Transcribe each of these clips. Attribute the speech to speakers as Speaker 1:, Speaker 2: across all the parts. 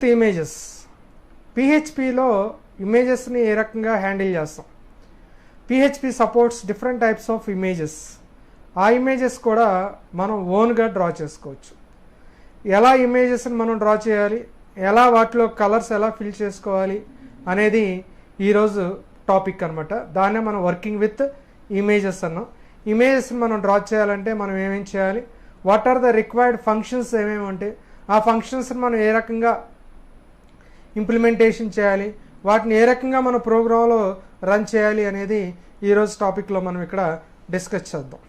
Speaker 1: Images పిహెచ్పిలో ఇమేజెస్ని ఏ రకంగా handle చేస్తాం. PHP supports different types of images. ఆ ఇమేజెస్ కూడా మనం ఓన్గా డ్రా చేసుకోవచ్చు. ఎలా ఇమేజెస్ని మనం డ్రా చేయాలి, ఎలా వాటిలో కలర్స్ ఎలా ఫిల్ చేసుకోవాలి అనేది ఈరోజు టాపిక్ అనమాట. దాన్నే మనం వర్కింగ్ విత్ ఇమేజెస్ అన్నాం. ఇమేజెస్ని మనం డ్రా చేయాలంటే మనం ఏమేం చేయాలి, what are the required functions ఏమేమి ఉంటాయి, ఆ ఫంక్షన్స్ని మనం ఏ రకంగా ఇంప్లిమెంటేషన్ చేయాలి, వాటిని ఏ రకంగా మన ప్రోగ్రాంలో రన్ చేయాలి అనేది ఈరోజు టాపిక్లో మనం ఇక్కడ డిస్కస్ చేద్దాం.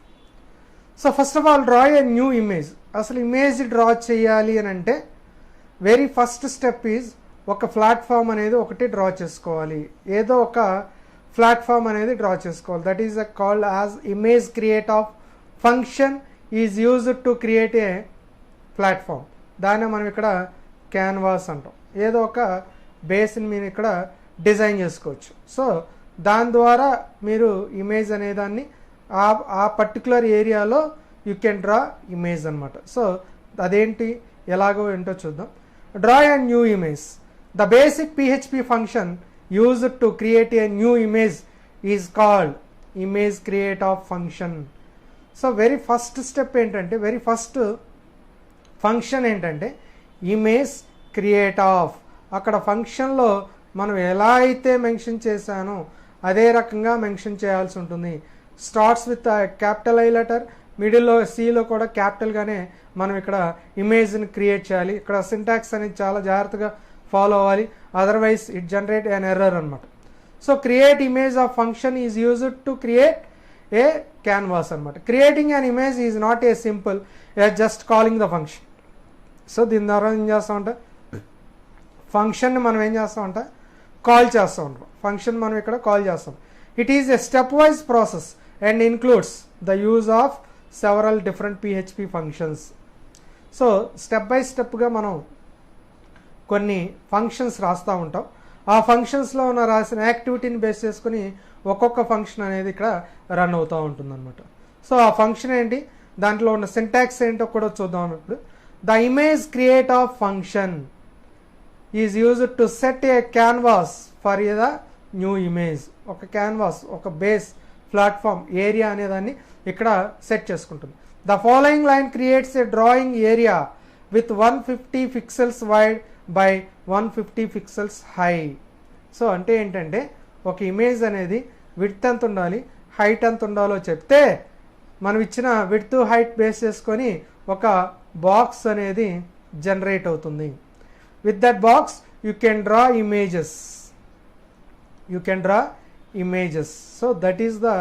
Speaker 1: So first of all draw a new image. అసలు ఇమేజ్ డ్రా చేయాలి అని అంటే వెరీ ఫస్ట్ స్టెప్ ఈజ్ ఒక ప్లాట్ఫామ్ అనేది ఒకటి డ్రా చేసుకోవాలి. ఏదో ఒక ప్లాట్ఫామ్ అనేది డ్రా చేసుకోవాలి. That is called as image create of function is used to create A platform. దాన్నే మనం ఇక్కడ క్యాన్వాస్ అంటాం. ఏదో ఒక బేస్ని మీరు ఇక్కడ డిజైన్ చేసుకోవచ్చు. సో దాని ద్వారా మీరు ఇమేజ్ అనేదాన్ని ఆ పర్టికులర్ ఏరియాలో యూ కెన్ డ్రా ఇమేజ్ అనమాట. సో అదేంటి, ఎలాగో ఏంటో చూద్దాం. Draw a new image. The basic PHP function used to create a new image is called image create of function. So very first step ఏంటంటే, very first function ఏంటంటే image create of. అక్కడ ఫంక్షన్లో మనం ఎలా అయితే మెన్షన్ చేశానో అదే రకంగా మెన్షన్ చేయాల్సి ఉంటుంది. Starts with capital I letter, మిడిల్లో సిలో కూడా క్యాపిటల్గానే మనం ఇక్కడ ఇమేజ్ని క్రియేట్ చేయాలి. ఇక్కడ సింటాక్స్ అనేది చాలా జాగ్రత్తగా ఫాలో అవ్వాలి, otherwise it generate an error అనమాట. So create image of function is used to create a canvas అనమాట. Creating an image is not a simple just calling the function. So దీని ద్వారా ఏం చేస్తామంటే ఫంక్షన్ని మనం ఏం చేస్తామంటే కాల్ చేస్తూ ఉంటాం. ఫంక్షన్ మనం ఇక్కడ కాల్ చేస్తాం. It is a step wise process and includes the use of several different PHP functions. So step by స్టెప్గా మనం కొన్ని ఫంక్షన్స్ రాస్తూ ఉంటాం. ఆ ఫంక్షన్స్లో ఉన్న రాసిన యాక్టివిటీని బేస్ చేసుకుని ఒక్కొక్క ఫంక్షన్ అనేది ఇక్కడ రన్ అవుతూ ఉంటుంది అనమాట. సో ఆ ఫంక్షన్ ఏంటి, దాంట్లో ఉన్న సింటాక్స్ ఏంటో కూడా చూద్దాం ఇప్పుడు. The image create of function is used to set A canvas for the new image. ఒక క్యాన్వాస్, ఒక బేస్, ప్లాట్ఫామ్, ఏరియా అనేదాన్ని ఇక్కడ సెట్ చేసుకుంటుంది. The following line creates a drawing area with 150 pixels wide by 150 pixels high. So అంటే ఏంటంటే ఒక image అనేది width ఎంత ఉండాలి, హైట్ ఎంత ఉండాలో చెప్తే మనం ఇచ్చిన విడ్త్ హైట్ బేస్ చేసుకొని ఒక బాక్స్ అనేది జనరేట్ అవుతుంది. With that box you can draw images. You can draw images. So that is the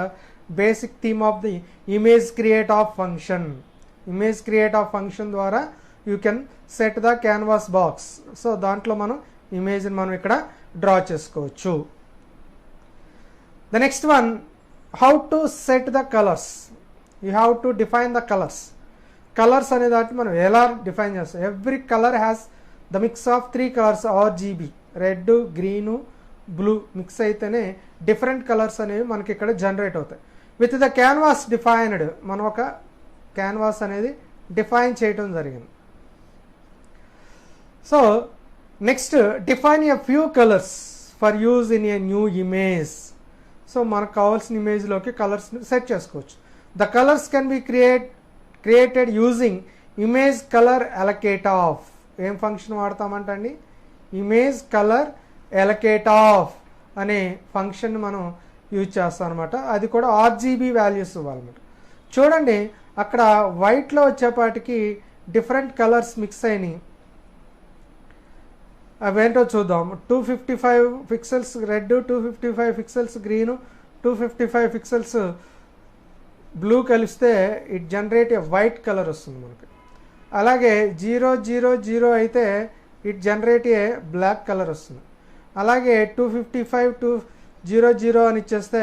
Speaker 1: basic theme of the image create of function. Image create of function ద్వారా you can set the canvas box. So దాంట్లో మనం ఇమేజ్ని మనం ఇక్కడ draw చేసుకోవచ్చు. The next one, how to set the colors. You have to define the colors. Colors అనే దాంట్లో మనం ఎలా డిఫైన్ చేస్తాం. Every color has the mix of 3 colors RGB, red, green, blue mix అయితేనే డిఫరెంట్ కలర్స్ అనేవి మనకి ఇక్కడ జనరేట్ అవుతాయి. విత్ ద క్యాన్వాస్ డిఫైన్డ్, మనం ఒక క్యాన్వాస్ అనేది డిఫైన్ చేయడం జరిగింది. So next define a few colours for use in a new image. So మనకు కావాల్సిన ఇమేజ్లోకి కలర్స్ని సెట్ చేసుకోవచ్చు. The colours can be created using image colour allocate of. ఏం ఫంక్షన్ వాడతామంట అండి, ఇమేజ్ కలర్ ఎలకేట్ ఆఫ్ అనే function మనం use చేస్తాం అనమాట. అది కూడా ఆర్జీబీ వాల్యూస్ ఇవ్వాలన్నమాట. చూడండి అక్కడ వైట్లో వచ్చేపాటికి డిఫరెంట్ కలర్స్ మిక్స్ అయినాయి. అవేంటో చూద్దాం. 255 pixels red, 255 pixels green, 255 pixels blue కలిస్తే it generate a white colour వస్తుంది మనకి. అలాగే 000 అయితే it generate a black colour వస్తుంది. అలాగే 255 200 అని ఇచ్చేస్తే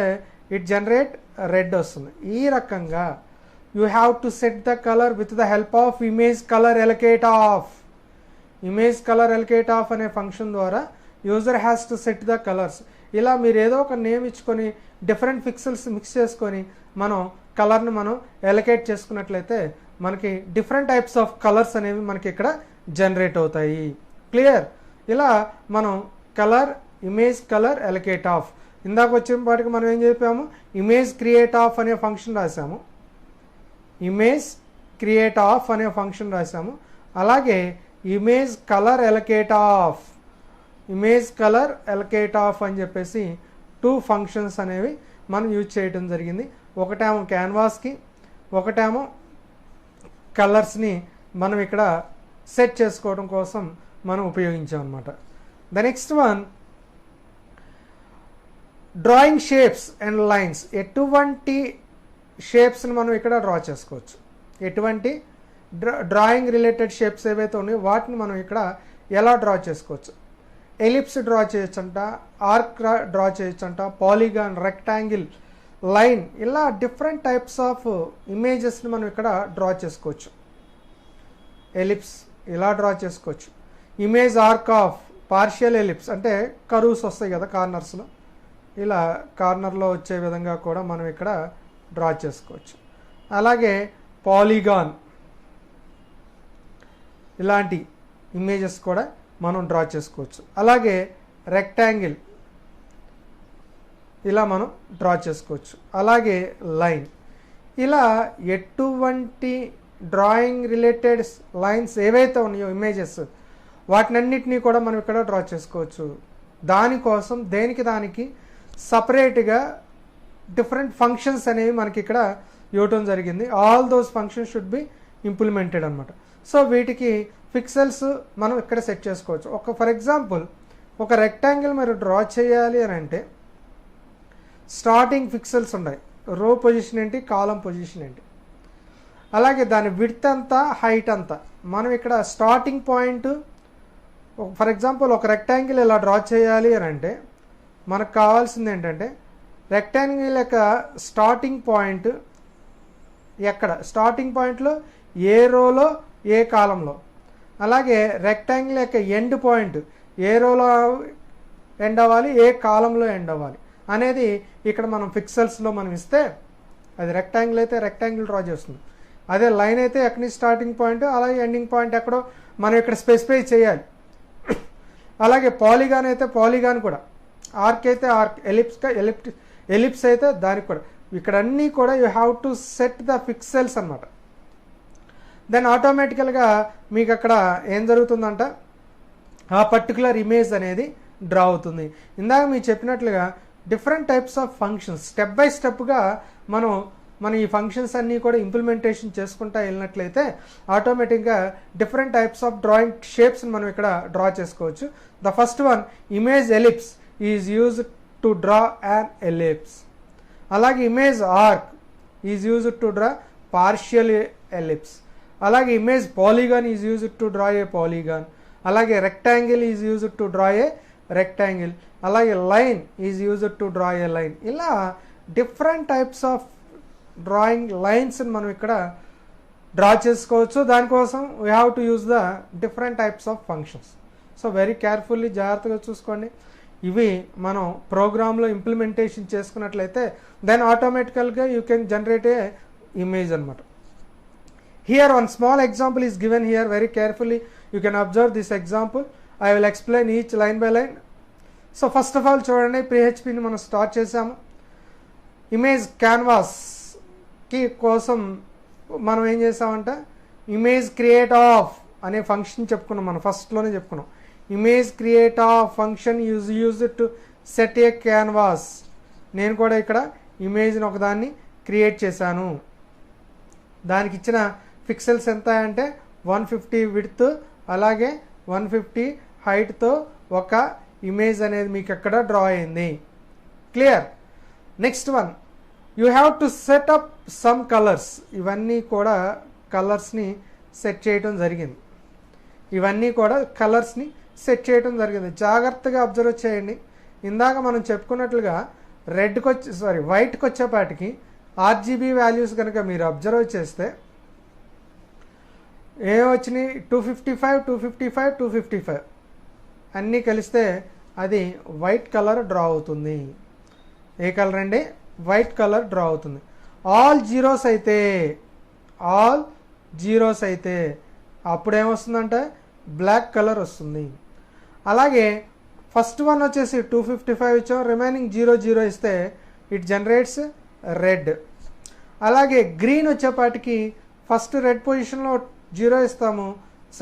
Speaker 1: ఇట్ జనరేట్ రెడ్ వస్తుంది. ఈ రకంగా you have to set the colour with the help of image colour allocate of. Image colour allocate of అనే ఫంక్షన్ ద్వారా user has to set the colours. ఇలా మీరు ఏదో ఒక నేమ్ ఇచ్చుకొని డిఫరెంట్ పిక్సెల్స్ మిక్స్ చేసుకొని మనం కలర్ని మనం ఎలొకేట్ చేసుకున్నట్లయితే మనకి డిఫరెంట్ టైప్స్ ఆఫ్ కలర్స్ అనేవి మనకి ఇక్కడ జనరేట్ అవుతాయి. క్లియర్? ఇలా మనం colour image colour allocate of, ఇందాక వచ్చిన పాటికి మనం ఏం చెప్పాము, ఇమేజ్ క్రియేట్ ఆఫ్ అనే ఫంక్షన్ రాసాము, ఇమేజ్ క్రియేట్ ఆఫ్ అనే ఫంక్షన్ రాసాము. అలాగే image colour allocate of, image colour allocate of అని చెప్పేసి 2 ఫంక్షన్స్ అనేవి మనం యూజ్ చేయడం జరిగింది. ఒకటేమో క్యాన్వాస్కి, ఒకటేమో కలర్స్ని మనం ఇక్కడ సెట్ చేసుకోవడం కోసం మనం ఉపయోగించాం అనమాట. The next one, drawing shapes and lines. ఎటువంటి షేప్స్ని మనం ఇక్కడ డ్రా చేసుకోవచ్చు, ఎటువంటి డ్రాయింగ్ రిలేటెడ్ షేప్స్ ఏవైతే ఉన్నాయో వాటిని మనం ఇక్కడ ఎలా డ్రా చేసుకోవచ్చు. ఎలిప్స్ డ్రా చేయొచ్చంట, ఆర్క్ డ్రా చేయొచ్చంట, పాలిగాన్, రెక్టాంగిల్, లైన్, ఇలా డిఫరెంట్ టైప్స్ ఆఫ్ ఇమేజెస్ని మనం ఇక్కడ డ్రా చేసుకోవచ్చు. ఎలిప్స్ ఇలా డ్రా చేసుకోవచ్చు. Image arc of, partial ellipse అంటే కర్వ్స్ వస్తాయి కదా కార్నర్స్లో, ఇలా కార్నర్లో వచ్చే విధంగా కూడా మనం ఇక్కడ డ్రా చేసుకోవచ్చు. అలాగే పాలిగాన్, ఇలాంటి ఇమేజెస్ కూడా మనం డ్రా చేసుకోవచ్చు. అలాగే రెక్టాంగిల్ ఇలా మనం డ్రా చేసుకోవచ్చు. అలాగే లైన్, ఇలా ఎటువంటి డ్రాయింగ్ రిలేటెడ్ లైన్స్ ఏవైతే ఉన్నాయో ఇమేజెస్ వాటినన్నిటినీ కూడా మనం ఇక్కడ డ్రా చేసుకోవచ్చు. దానికోసం దానికి సపరేట్గా డిఫరెంట్ ఫంక్షన్స్ అనేవి మనకి ఇక్కడ ఇవ్వటం జరిగింది. All those functions should be implemented అనమాట. సో వీటికి పిక్సెల్స్ మనం ఇక్కడ సెట్ చేసుకోవచ్చు. ఫర్ ఎగ్జాంపుల్ ఒక రెక్టాంగిల్ మీరు డ్రా చేయాలి అని అంటే స్టార్టింగ్ పిక్సెల్స్ ఉన్నాయి, రో పొజిషన్ ఏంటి, కాలం పొజిషన్ ఏంటి, అలాగే దాని విడ్త్ అంతా, హైట్ అంతా. మనం ఇక్కడ స్టార్టింగ్ పాయింట్, ఫర్ ఎగ్జాంపుల్ ఒక రెక్టాంగిల్ ఇలా డ్రా చేయాలి అని అంటే మనకు కావాల్సింది ఏంటంటే రెక్టాంగిల్ యొక్క స్టార్టింగ్ పాయింట్ ఎక్కడ, స్టార్టింగ్ పాయింట్లో ఏ రోలో ఏ కాలంలో, అలాగే రెక్టాంగిల్ యొక్క ఎండ్ పాయింట్ ఏ రోలో ఎండ్ అవ్వాలి, ఏ కాలంలో ఎండ్ అవ్వాలి అనేది ఇక్కడ మనం పిక్సెల్స్లో మనం ఇస్తే అది రెక్టాంగిల్ అయితే రెక్టాంగిల్ డ్రా చేస్తుంది. అదే లైన్ అయితే ఎక్కడి నుంచి స్టార్టింగ్ పాయింట్ అలాగే ఎండింగ్ పాయింట్ ఎక్కడో మనం ఇక్కడ స్పెసిఫై చేయాలి. అలాగే పాలిగాన్ అయితే పాలిగాన్ కూడా, ఆర్క్ అయితే ఆర్క్, ఎలిప్స్ అయితే దానికి కూడా, ఇక్కడ అన్నీ కూడా you have to set the pixels అనమాట. దెన్ ఆటోమేటికల్గా మీకు అక్కడ ఏం జరుగుతుందంట, ఆ పర్టికులర్ ఇమేజ్ అనేది డ్రా అవుతుంది. ఇందాక మీరు చెప్పినట్లుగా different types of functions step by స్టెప్గా మనం ఈ ఫంక్షన్స్ అన్నీ కూడా ఇంప్లిమెంటేషన్ చేసుకుంటా వెళ్ళినట్లయితే ఆటోమేటిక్గా డిఫరెంట్ టైప్స్ ఆఫ్ డ్రాయింగ్ షేప్స్ని మనం ఇక్కడ డ్రా చేసుకోవచ్చు. The first one, image ellipse is used to draw an ellipse. అలాగే image arc is used to draw partial ellipse. అలాగే image polygon is used to draw a polygon. అలాగే rectangle is used to draw a rectangle. అలాగే line is used to draw a line. ఇలా different types of drawing లైన్స్ని మనం ఇక్కడ draw చేసుకోవచ్చు. దానికోసం we have to use the different types of functions. So very carefully, జాగ్రత్తగా చూసుకోండి. ఇవి మనం ప్రోగ్రాంలో ఇంప్లిమెంటేషన్ చేసుకున్నట్లయితే దెన్ ఆటోమేటికల్గా you can generate a image అనమాట. Here one small example is given here, very carefully you can observe this example. I will explain each line by line. So first of all చూడండి, PHPని మనం start చేసాము. Image క్యాన్వాస్కి కోసం మనం ఏం చేసామంటే image create of అనే function చెప్పుకున్నాం, మనం ఫస్ట్లోనే చెప్పుకున్నాం. Image create of function use to set A canvas. నేను కూడా ఇక్కడ ఇమేజ్ని ఒకదాన్ని క్రియేట్ చేశాను. దానికి ఇచ్చిన పిక్సెల్స్ ఎంత అంటే 150 విడ్త్ అలాగే 150 హైట్తో ఒక ఇమేజ్ అనేది మీకు ఎక్కడ డ్రా అయింది. Clear. Next one, you have to set up some colours. ఇవన్నీ కూడా కలర్స్ని సెట్ చేయడం జరిగింది. జాగ్రత్తగా అబ్జర్వ్ చేయండి. ఇందాక మనం చెప్పుకున్నట్లుగా వైట్కి వచ్చేపాటికి ఆర్జీబీ వాల్యూస్ కనుక మీరు అబ్జర్వ్ చేస్తే ఏమొచ్చినాయి, 255 255 255 అన్నీ కలిస్తే అది వైట్ కలర్ డ్రా అవుతుంది. ఏ కలర్ అండి? వైట్ కలర్ డ్రా అవుతుంది. ఆల్ జీరోస్ అయితే అప్పుడు ఏమొస్తుందంటే బ్లాక్ కలర్ వస్తుంది. అలాగే ఫస్ట్ వన్ వచ్చేసి 255 ఇచ్చాం, రిమైనింగ్ 0 ఇస్తే ఇట్ జనరేట్స్ రెడ్. అలాగే గ్రీన్ వచ్చేపాటికి ఫస్ట్ రెడ్ పొజిషన్లో 0 ఇస్తాము,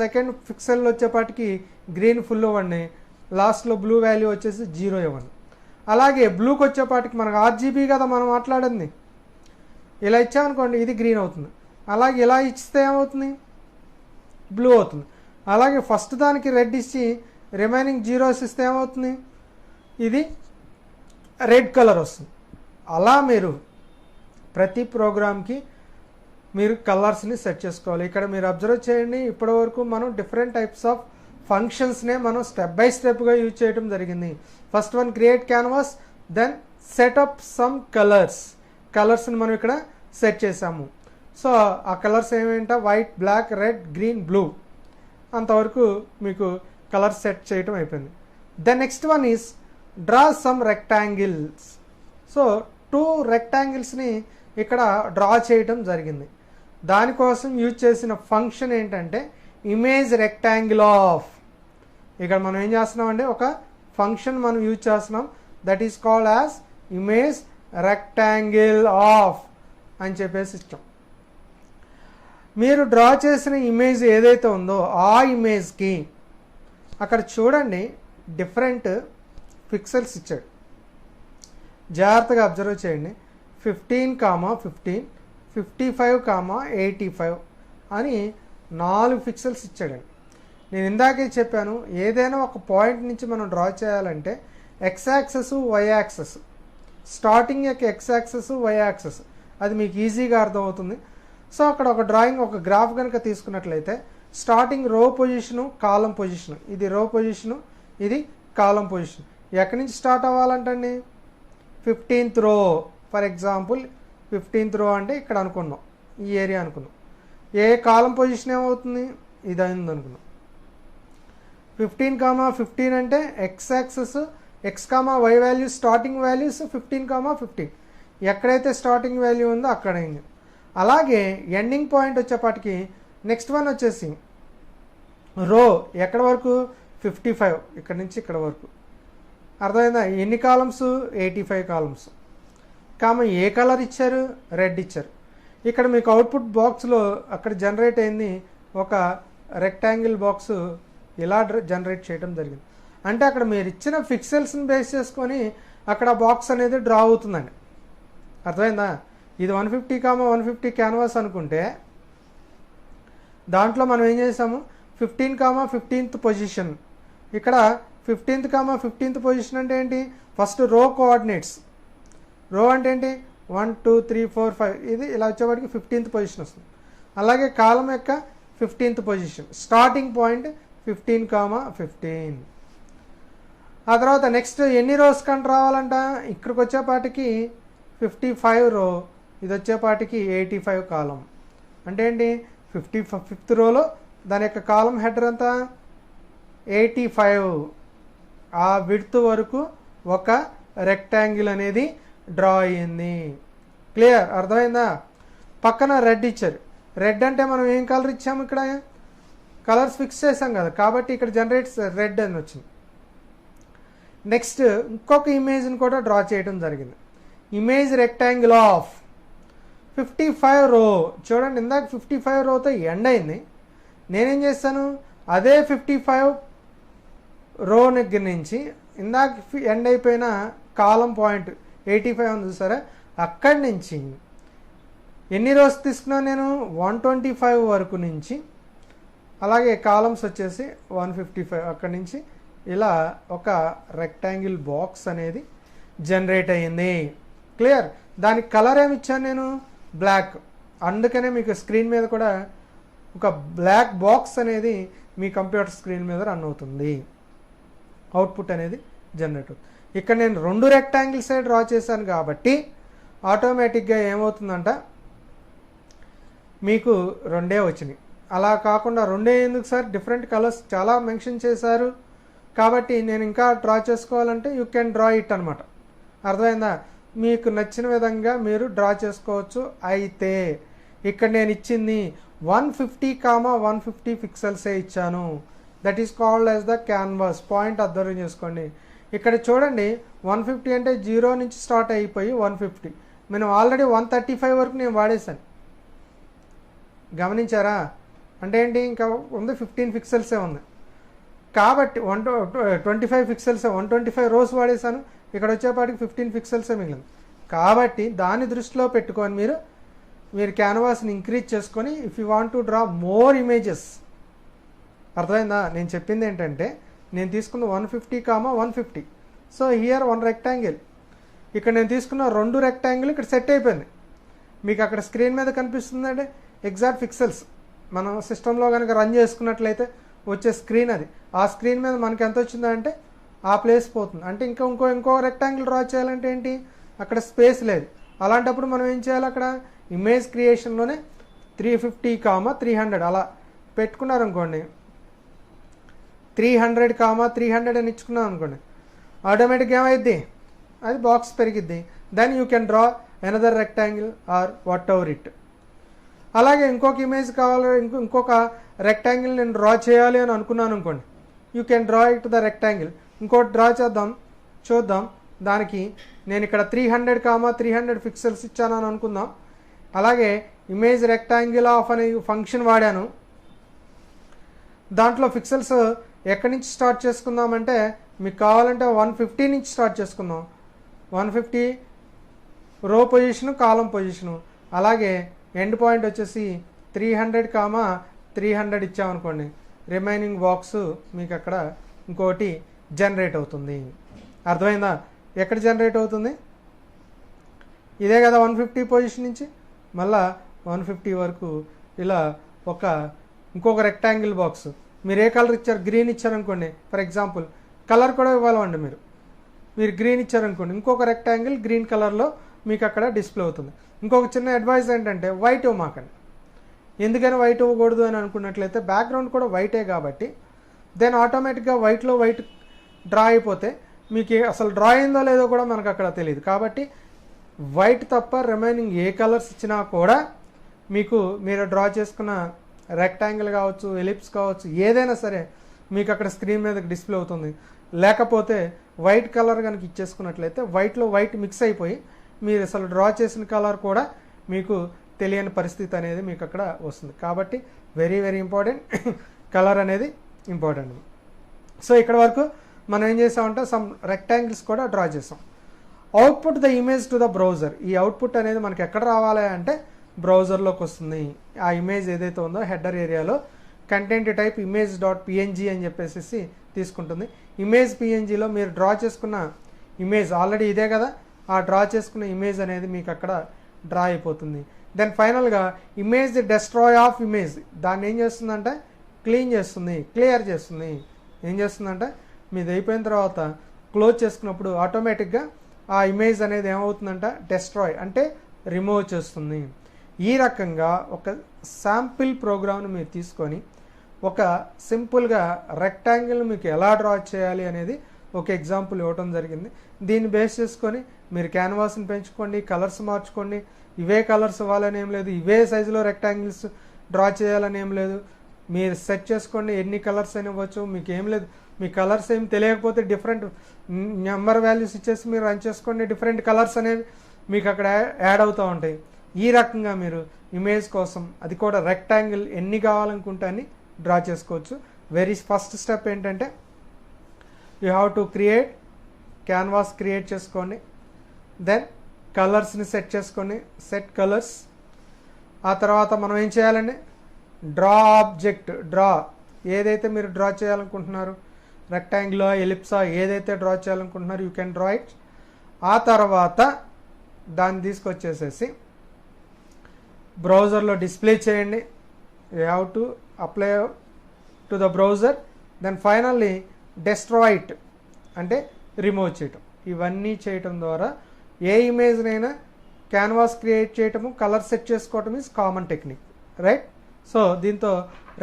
Speaker 1: సెకండ్ పిక్సెల్ వచ్చేపాటికి గ్రీన్ ఫుల్ ఇవ్వండి, లాస్ట్లో బ్లూ వాల్యూ వచ్చేసి 0 ఇవ్వండి. అలాగే బ్లూకి వచ్చేపాటికి మనకు RGB కదా మనం మాట్లాడింది, ఇలా ఇచ్చామనుకోండి ఇది గ్రీన్ అవుతుంది. అలాగే ఇలా ఇస్తే ఏమవుతుంది, బ్లూ అవుతుంది. అలాగే ఫస్ట్ దానికి రెడ్ ఇచ్చి రిమైనింగ్ 0 ఇస్తే ఏమవుతుంది, ఇది రెడ్ కలర్ వస్తుంది. అలా మీరు ప్రతి ప్రోగ్రామ్కి మీరు కలర్స్ని సెట్ చేసుకోవాలి. ఇక్కడ మీరు అబ్జర్వ్ చేయండి, ఇప్పటివరకు మనం డిఫరెంట్ టైప్స్ ఆఫ్ ఫంక్షన్స్నే మనం స్టెప్ బై స్టెప్గా యూజ్ చేయడం జరిగింది. First one create canvas, then set up some కలర్స్ని మనం ఇక్కడ సెట్ చేసాము. సో ఆ కలర్స్ ఏమేంటో white, black, red, green, blue, అంతవరకు మీకు కలర్ సెట్ చేయటం అయిపోయింది. The next one is draw some rectangles. So 2 రెక్టాంగిల్స్ని ఇక్కడ డ్రా చేయటం జరిగింది. దానికోసం యూజ్ చేసిన ఫంక్షన్ ఏంటంటే ఇమేజ్ రెక్టాంగిల్ ఆఫ్. ఇక్కడ మనం ఏం చేస్తున్నాం అంటే ఒక ఫంక్షన్ మనం యూజ్ చేస్తున్నాం, that is called as image rectangle of అని చెప్పేసి ఇష్టం. మీరు డ్రా చేసిన ఇమేజ్ ఏదైతే ఉందో ఆ ఇమేజ్కి అక్కడ చూడండి డిఫరెంట్ పిక్సెల్స్ ఇచ్చాడు. జాగ్రత్తగా అబ్జర్వ్ చేయండి. 15,15, 55,85 అని 4 పిక్సెల్స్ ఇచ్చాడండి. నేను ఇందాకే చెప్పాను, ఏదైనా ఒక పాయింట్ నుంచి మనం డ్రా చేయాలంటే X access, why axis, starting యొక్క ఎక్స్ యాక్సెస్, వై యాక్సెస్, అది మీకు ఈజీగా అర్థమవుతుంది. సో అక్కడ ఒక డ్రాయింగ్, ఒక గ్రాఫ్ కనుక తీసుకున్నట్లయితే స్టార్టింగ్ రో పొజిషను, కాలం పొజిషను, ఇది రో పొజిషను, ఇది కాలం పొజిషన్. ఎక్కడి నుంచి స్టార్ట్ అవ్వాలంటండి, 15th రో. ఫర్ ఎగ్జాంపుల్ 15th రో అంటే ఇక్కడ అనుకున్నాం, ఈ ఏరియా అనుకున్నాం. ఏ కాలం పొజిషన్ ఏమవుతుంది, ఇది అయింది అనుకున్నాం. 15,15 అంటే X axis, X comma Y value, starting values 15,15. ఎక్కడైతే స్టార్టింగ్ వాల్యూ ఉందో అక్కడ అయింది. అలాగే ఎండింగ్ పాయింట్ వచ్చేపాటికి నెక్స్ట్ వన్ వచ్చేసి రో ఎక్కడ వరకు, 55, ఇక్కడ నుంచి ఇక్కడ వరకు. అర్థమైందా? ఎన్ని కాలమ్స్, 85 కాలమ్స్. కామ ఏ కలర్ ఇచ్చారు, రెడ్ ఇచ్చారు. ఇక్కడ మీకు అవుట్పుట్ బాక్స్లో అక్కడ జనరేట్ అయింది ఒక రెక్టాంగిల్ బాక్స్, ఇలా జనరేట్ చేయడం జరిగింది. అంటే అక్కడ మీరు ఇచ్చిన పిక్సెల్స్ని బేస్ చేసుకొని అక్కడ బాక్స్ అనేది డ్రా అవుతుందండి. అర్థమైందా? ఇది 150,150 క్యాన్వాస్ అనుకుంటే దాంట్లో మనం ఏం చేసాము, 15,15th పొజిషన్. ఇక్కడ 15th పొజిషన్ అంటే ఏంటి, ఫస్ట్ రో కోఆర్డినేట్స్. రో అంటే ఏంటి, 1 2 3 4 5, ఇది ఇలా వచ్చేవాడికి 15th పొజిషన్ వస్తుంది. అలాగే కాలం యొక్క 15th పొజిషన్, స్టార్టింగ్ పాయింట్ 15,15. ఆ తర్వాత నెక్స్ట్ ఎన్ని రోస్ కంట రావాలంట, ఇక్కడికి వచ్చేపాటికి 55 రో, ఇది వచ్చేపాటికి 85 కాలం. అంటే ఏంటి, 55th రోలో దాని యొక్క కాలం హెడర్ అంతా 85. ఆ విడ్త్ వరకు ఒక రెక్టాంగిల్ అనేది డ్రా అయ్యింది. క్లియర్? అర్థమైందా? పక్కన రెడ్ ఇచ్చారు. రెడ్ అంటే మనం ఏం కలర్ ఇచ్చాము, ఇక్కడ కలర్స్ ఫిక్స్ చేసాం కదా, కాబట్టి ఇక్కడ జనరేట్స్ రెడ్ అని వచ్చింది. నెక్స్ట్ ఇంకొక ఇమేజ్ని కూడా డ్రా చేయడం జరిగింది. ఇమేజ్ రెక్టాంగిల్ ఆఫ్ 55 రో. చూడండి, ఇందాక 55 రోతో ఎండ్ అయింది. నేనేం చేస్తాను, అదే 55 రో దగ్గర నుంచి ఇందాక ఎండ్ అయిపోయిన కాలం పాయింట్ 85 ఉంది చూసారా, అక్కడి నుంచి ఎన్ని రోస్ తీసుకున్నాను నేను, 125 వరకు నుంచి, అలాగే కాలమ్స్ వచ్చేసి 155, అక్కడి నుంచి ఇలా ఒక రెక్టాంగిల్ బాక్స్ అనేది జనరేట్ అయ్యింది. క్లియర్? దానికి కలర్ ఏమి ఇచ్చాను నేను, బ్లాక్. అందుకనే మీకు స్క్రీన్ మీద కూడా ఒక బ్లాక్ బాక్స్ అనేది మీ కంప్యూటర్ స్క్రీన్ మీద రన్ అవుతుంది, అవుట్పుట్ అనేది జనరేట్ అవుతుంది. ఇక్కడ నేను 2 రెక్టాంగిల్స్ డ్రా చేశాను కాబట్టి ఆటోమేటిక్గా ఏమవుతుందంట, మీకు 2 వచ్చినాయి. అలా కాకుండా 2 ఎందుకు సార్, డిఫరెంట్ కలర్స్ చాలా మెన్షన్ చేశారు కాబట్టి నేను ఇంకా డ్రా చేసుకోవాలంటే యూ కెన్ డ్రా ఇట్ అనమాట. అర్థమైందా? మీకు నచ్చిన విధంగా మీరు డ్రా చేసుకోవచ్చు. అయితే ఇక్కడ నేను ఇచ్చింది 150,150 పిక్సెల్సే ఇచ్చాను. That is called as the canvas. Point observe చేసుకోండి. ఇక్కడ చూడండి 150 అంటే 0 నుంచి స్టార్ట్ అయిపోయి 150. మనం ఆల్రెడీ 135 వరకు నేను వాడేశాను, గమనించారా? అంటే ఏంటి, ఇంకా ఉంది 15 పిక్సెల్సే ఉంది కాబట్టి 125 పిక్సెల్సే, 125 రోస్ వాడేశాను. ఇక్కడ వచ్చేపాటికి 15 పిక్సెల్సే మిగిలింది. కాబట్టి దాన్ని దృష్టిలో పెట్టుకొని మీరు క్యాన్వాస్ని ఇంక్రీజ్ చేసుకొని if you want to draw more images. అర్థమైందా? నేను చెప్పింది ఏంటంటే నేను తీసుకున్న 150, సో హియర్ 1 రెక్టాంగిల్. ఇక్కడ నేను తీసుకున్న 2 రెక్టాంగిల్ ఇక్కడ సెట్ అయిపోయింది. మీకు అక్కడ స్క్రీన్ మీద కనిపిస్తుందంటే ఎగ్జాక్ట్ పిక్సెల్స్. మనం సిస్టంలో కనుక రన్ చేసుకున్నట్లయితే వచ్చే స్క్రీన్ అది. ఆ స్క్రీన్ మీద మనకి ఎంత వచ్చిందంటే ఆ ప్లేస్ పోతుంది. అంటే ఇంకో రెక్టాంగిల్ డ్రా చేయాలంటే ఏంటి, అక్కడ స్పేస్ లేదు. అలాంటప్పుడు మనం ఏం చేయాలి, అక్కడ ఇమేజ్ క్రియేషన్లోనే 350, 300 అలా పెట్టుకున్నారనుకోండి, 300, 300 అని ఇచ్చుకున్నాం అనుకోండి, ఆటోమేటిక్గా ఏమైద్ది, అది బాక్స్ పెరిగిద్ది. Then you can draw another rectangle or whatever it. అలాగే ఇంకొక ఇమేజ్ కావాలి, ఇంకొక రెక్టాంగిల్ నేను డ్రా చేయాలి అని అనుకున్నాను అనుకోండి, you can draw it the rectangle. ఇంకోటి డ్రా చూద్దాం. దానికి నేను ఇక్కడ 300, 300 పిక్సెల్స్ ఇచ్చాను అని అనుకుందాం. అలాగే ఇమేజ్ రెక్టాంగిల్ ఆఫ్ అనే ఫంక్షన్ వాడాను. దాంట్లో పిక్సెల్స్ ఎక్కడి నుంచి స్టార్ట్ చేసుకుందామంటే మీకు కావాలంటే 150 నుంచి స్టార్ట్ చేసుకుందాం. 150 రో పొజిషను, కాలం పొజిషను. అలాగే ఎండ్ పాయింట్ వచ్చేసి 300, 300 ఇచ్చామనుకోండి, రిమైనింగ్ బాక్స్ మీకు అక్కడ ఇంకోటి జనరేట్ అవుతుంది. అర్థమైందా? ఎక్కడ జనరేట్ అవుతుంది, ఇదే కదా 150 పొజిషన్ నుంచి మళ్ళా 150 వరకు ఇలా ఇంకొక రెక్టాంగిల్ బాక్స్. మీరు ఏ కలర్ ఇచ్చారు, గ్రీన్ ఇచ్చారనుకోండి ఫర్ ఎగ్జాంపుల్, కలర్ కూడా ఇవ్వాలండి. మీరు గ్రీన్ ఇచ్చారనుకోండి, ఇంకొక రెక్టాంగిల్ గ్రీన్ కలర్లో మీకు అక్కడ డిస్ప్లే అవుతుంది. ఇంకొక చిన్న అడ్వైస్ ఏంటంటే వైట్ ఇవ్వమాకండి. ఎందుకని వైట్ ఇవ్వకూడదు అని అనుకున్నట్లయితే బ్యాక్గ్రౌండ్ కూడా వైటే కాబట్టి దెన్ ఆటోమేటిక్గా వైట్లో వైట్ డ్రా అయిపోతే మీకు అసలు డ్రా అయిందో లేదో కూడా మనకు అక్కడ తెలియదు. కాబట్టి వైట్ తప్ప రిమైనింగ్ ఏ కలర్స్ ఇచ్చినా కూడా మీరు డ్రా చేసుకున్న రెక్టాంగిల్ కావచ్చు, ఎలిప్స్ కావచ్చు, ఏదైనా సరే మీకు అక్కడ స్క్రీన్ మీద డిస్ప్లే అవుతుంది. లేకపోతే వైట్ కలర్ కనుక ఇచ్చేసుకున్నట్లయితే వైట్లో వైట్ మిక్స్ అయిపోయి మీరు అసలు డ్రా చేసిన కలర్ కూడా మీకు తెలియని పరిస్థితి అనేది మీకు అక్కడ వస్తుంది. కాబట్టి వెరీ వెరీ ఇంపార్టెంట్, కలర్ అనేది ఇంపార్టెంట్. సో ఇక్కడ వరకు మనం ఏం చేసామంటే సమ్ రెక్టాంగిల్స్ కూడా డ్రా చేసాం. Output the image to the browser. ఈ అవుట్పుట్ అనేది మనకి ఎక్కడ రావాలి అంటే బ్రౌజర్లోకి వస్తుంది. ఆ ఇమేజ్ ఏదైతే ఉందో హెడర్ ఏరియాలో కంటెంట్ టైప్ image.png అని చెప్పేసి తీసుకుంటుంది. ఇమేజ్ పిఎన్జీలో మీరు డ్రా చేసుకున్న ఇమేజ్ ఆల్రెడీ ఇదే కదా, ఆ డ్రా చేసుకున్న ఇమేజ్ అనేది మీకు అక్కడ డ్రా అయిపోతుంది. దెన్ ఫైనల్గా ఇమేజ్ డెస్ట్రాయ్ ఆఫ్ ఇమేజ్, దాన్ని ఏం చేస్తుందంటే క్లియర్ చేస్తుంది. ఏం చేస్తుందంటే మీది అయిపోయిన తర్వాత క్లోజ్ చేసుకున్నప్పుడు ఆటోమేటిక్గా ఆ ఇమేజ్ అనేది ఏమవుతుందంటే డెస్ట్రాయ్ అంటే రిమూవ్ చేస్తుంది. ఈ రకంగా ఒక శాంపిల్ ప్రోగ్రామ్ను మీరు తీసుకొని ఒక సింపుల్గా రెక్టాంగిల్ మీకు ఎలా డ్రా చేయాలి అనేది ఒక ఎగ్జాంపుల్ ఇవ్వటం జరిగింది. దీన్ని బేస్ చేసుకొని మీరు క్యాన్వాస్ని పెంచుకోండి, కలర్స్ మార్చుకోండి. ఇవే కలర్స్ ఇవ్వాలని ఏం లేదు, ఇవే సైజులో రెక్టాంగిల్స్ డ్రా చేయాలని ఏం లేదు. మీరు సెట్ చేసుకోండి, ఎన్ని కలర్స్ అయినా ఇవ్వచ్చు, మీకు ఏం లేదు. మీ కలర్స్ ఏం తెలియకపోతే డిఫరెంట్ నెంబర్ వాల్యూస్ ఇచ్చేసి మీరు రన్ చేసుకోండి, డిఫరెంట్ కలర్స్ అనేవి మీకు అక్కడ యాడ్ అవుతూ ఉంటాయి. ఈ రకంగా మీరు ఇమేజ్ కోసం అది కూడా రెక్టాంగిల్ ఎన్ని కావాలనుకుంటే అన్ని డ్రా చేసుకోవచ్చు. వెరీ ఫస్ట్ స్టెప్ ఏంటంటే you have to canvas create చేసుకోండి. దెన్ కలర్స్ని సెట్ చేసుకోండి, సెట్ కలర్స్. ఆ తర్వాత మనం ఏం చేయాలండి, డ్రా ఆబ్జెక్ట్, ఏదైతే మీరు డ్రా చేయాలనుకుంటున్నారు, రెక్టాంగిల్ ఎలిప్సా ఏదైతే డ్రా చేయాలనుకుంటున్నారు యూ కెన్ డ్రా ఇట్. ఆ తర్వాత దాన్ని తీసుకొచ్చేసేసి బ్రౌజర్లో డిస్ప్లే చేయండి. You have to apply to the browser. Then finally destroy it అంటే రిమూవ్ చేయటం. ఇవన్నీ చేయటం ద్వారా ఏ ఇమేజ్నైనా క్యాన్వాస్ క్రియేట్ చేయటము, కలర్ సెట్ చేసుకోవటం is common technique, right? So దీంతో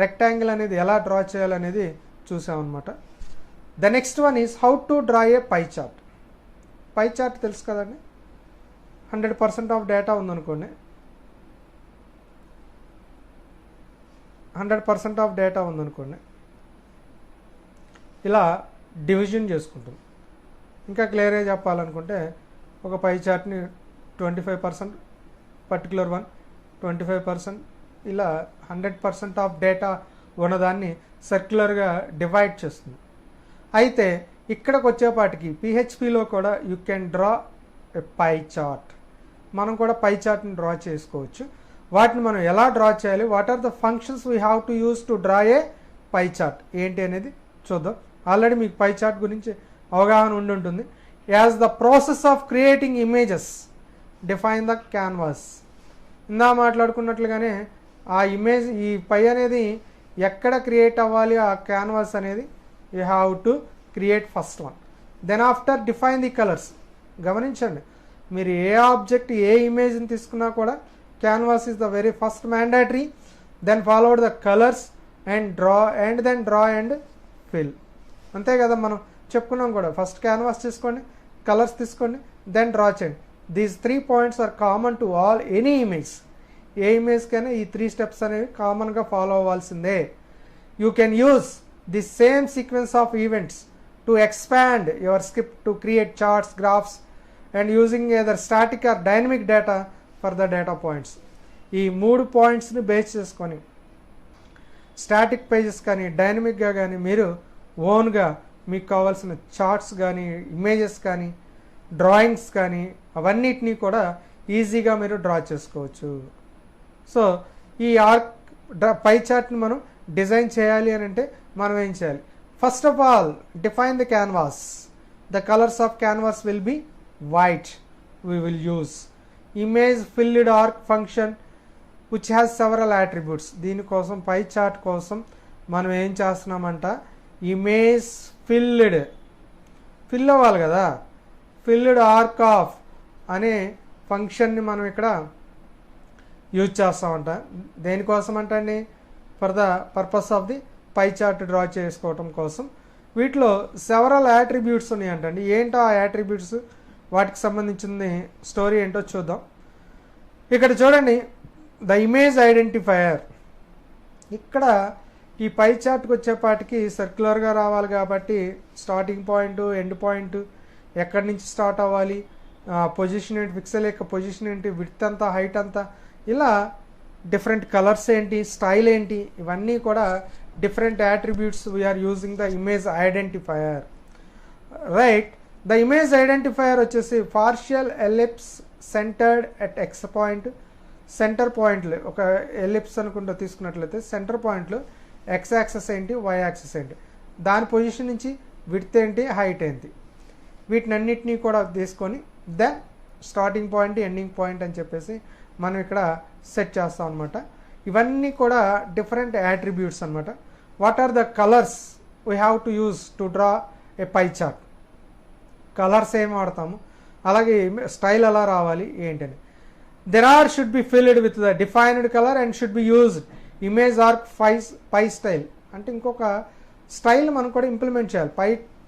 Speaker 1: రెక్టాంగిల్ అనేది ఎలా డ్రా చేయాలనేది చూసామన్నమాట. The next one is how to draw a pie chart. Pie chart తెలుసు కదండి, 100% ఆఫ్ డేటా ఉందనుకోండి, 100% ఆఫ్ డేటా ఉందనుకోండి, ఇలా డివిజన్ చేసుకుంటుంది. ఇంకా క్లియర్గా చెప్పాలనుకుంటే ఒక పై చార్ట్ని 25% పర్టికులర్ వన్, 25% ఇలా 100% ఆఫ్ డేటా ఉన్నదాన్ని సర్క్యులర్గా డివైడ్ చేస్తుంది. అయితే ఇక్కడికి వచ్చేపాటికి పిహెచ్పిలో కూడా you can draw a pie chart. మనం కూడా పై చార్ట్ని డ్రా చేసుకోవచ్చు. వాటిని మనం ఎలా డ్రా చేయాలి, what are the functions we have to use to draw a pie chart ఏంటి అనేది చూద్దాం. ఆల్రెడీ మీకు పై చార్ట్ గురించి అవగాహన ఉండి ఉంటుంది. As the process of creating images define the canvas. ఇందా మాట్లాడుకున్నట్లుగానే ఆ ఇమేజ్, ఈ పై అనేది ఎక్కడ క్రియేట్ అవ్వాలి ఆ క్యాన్వాస్ అనేది you have to create first one. Then after define the colours. గమనించండి, మీరు ఏ ఆబ్జెక్ట్ ఏ ఇమేజ్ని తీసుకున్నా కూడా canvas is the very first mandatory. Then followed the colours and draw and fill. అంతే కదా మనం చెప్పుకున్నాం కూడా. ఫస్ట్ క్యాన్వాస్ తీసుకోండి, కలర్స్ తీసుకోండి, దెన్ డ్రా చేయండి. These 3 points are common to all any image. ఏ ఇమేజ్కైనా ఈ 3 steps అనేవి కామన్గా ఫాలో అవ్వాల్సిందే. You can use the same sequence of events to expand your script to create charts, graphs and using either static or dynamic data for the data points. ఈ 3 pointsని base చేసుకొని static pages కానీ డైనమిక్గా కానీ మీరు ఓన్గా మీకు కావాల్సిన చార్ట్స్ కానీ ఇమేజెస్ కానీ డ్రాయింగ్స్ కానీ అవన్నిటినీ కూడా ఈజీగా మీరు డ్రా చేసుకోవచ్చు. సో ఈ పై చార్ట్ని మనం డిజైన్ చేయాలి అని అంటే మనం ఏం చేయాలి? First of all define the canvas. The colours of canvas will be white. We will use image filled arc function which has several attributes. దీనికోసం పై చార్ట్ కోసం మనం ఏం చేస్తున్నామంట, ఇమేజ్ ఫిల్ అవ్వాలి కదా. ఫిల్డ్ ఆర్క్ ఆఫ్ అనే ఫంక్షన్ని మనం ఇక్కడ యూజ్ చేస్తామంట. దేనికోసం అంటండి? For the purpose of the pi chart draw చేసుకోవటం కోసం. వీటిలో సెవరల్ యాట్రిబ్యూట్స్ ఉన్నాయంటండి. ఏంటో ఆ యాట్రిబ్యూట్స్, వాటికి సంబంధించిన స్టోరీ ఏంటో చూద్దాం. ఇక్కడ చూడండి, ద ఇమేజ్ ఐడెంటిఫైయర్. ఇక్కడ ఈ పై చార్ట్కి వచ్చేపాటికి సర్క్యులర్గా రావాలి కాబట్టి స్టార్టింగ్ పాయింట్, ఎండ్ పాయింట్, ఎక్కడి నుంచి స్టార్ట్ అవ్వాలి, పొజిషన్ ఏంటి, పిక్సెల్ యొక్క పొజిషన్ ఏంటి, విడ్త్ అంతా, హైట్ అంతా, ఇలా డిఫరెంట్ కలర్స్ ఏంటి, స్టైల్ ఏంటి, ఇవన్నీ కూడా different attributes we are using the image identifier. Right. The image identifier వచ్చేసి partial ellipse centred at x point. Centre పాయింట్లు ఒక ఎలిప్స్ అనుకుంటూ తీసుకున్నట్లయితే సెంటర్ పాయింట్లు ఎక్స్ యాక్సెస్ ఏంటి, వై యాక్సెస్ ఏంటి, దాని పొజిషన్ నుంచి విడ్త్ ఏంటి, హైట్ ఏంటి, వీటినన్నిటినీ కూడా తీసుకొని then starting point, ending point అని చెప్పేసి మనం ఇక్కడ సెట్ చేస్తాం అనమాట. ఇవన్నీ కూడా డిఫరెంట్ యాట్రిబ్యూట్స్ అనమాట. What are the colours we have to use to draw a pie chart. Colours ఏం వాడతాము, అలాగే స్టైల్ ఎలా రావాలి ఏంటని. There are should be filled with the defined colour and should be used image arc pie style. అంటే ఇంకొక style మనం కూడా ఇంప్లిమెంట్ చేయాలి.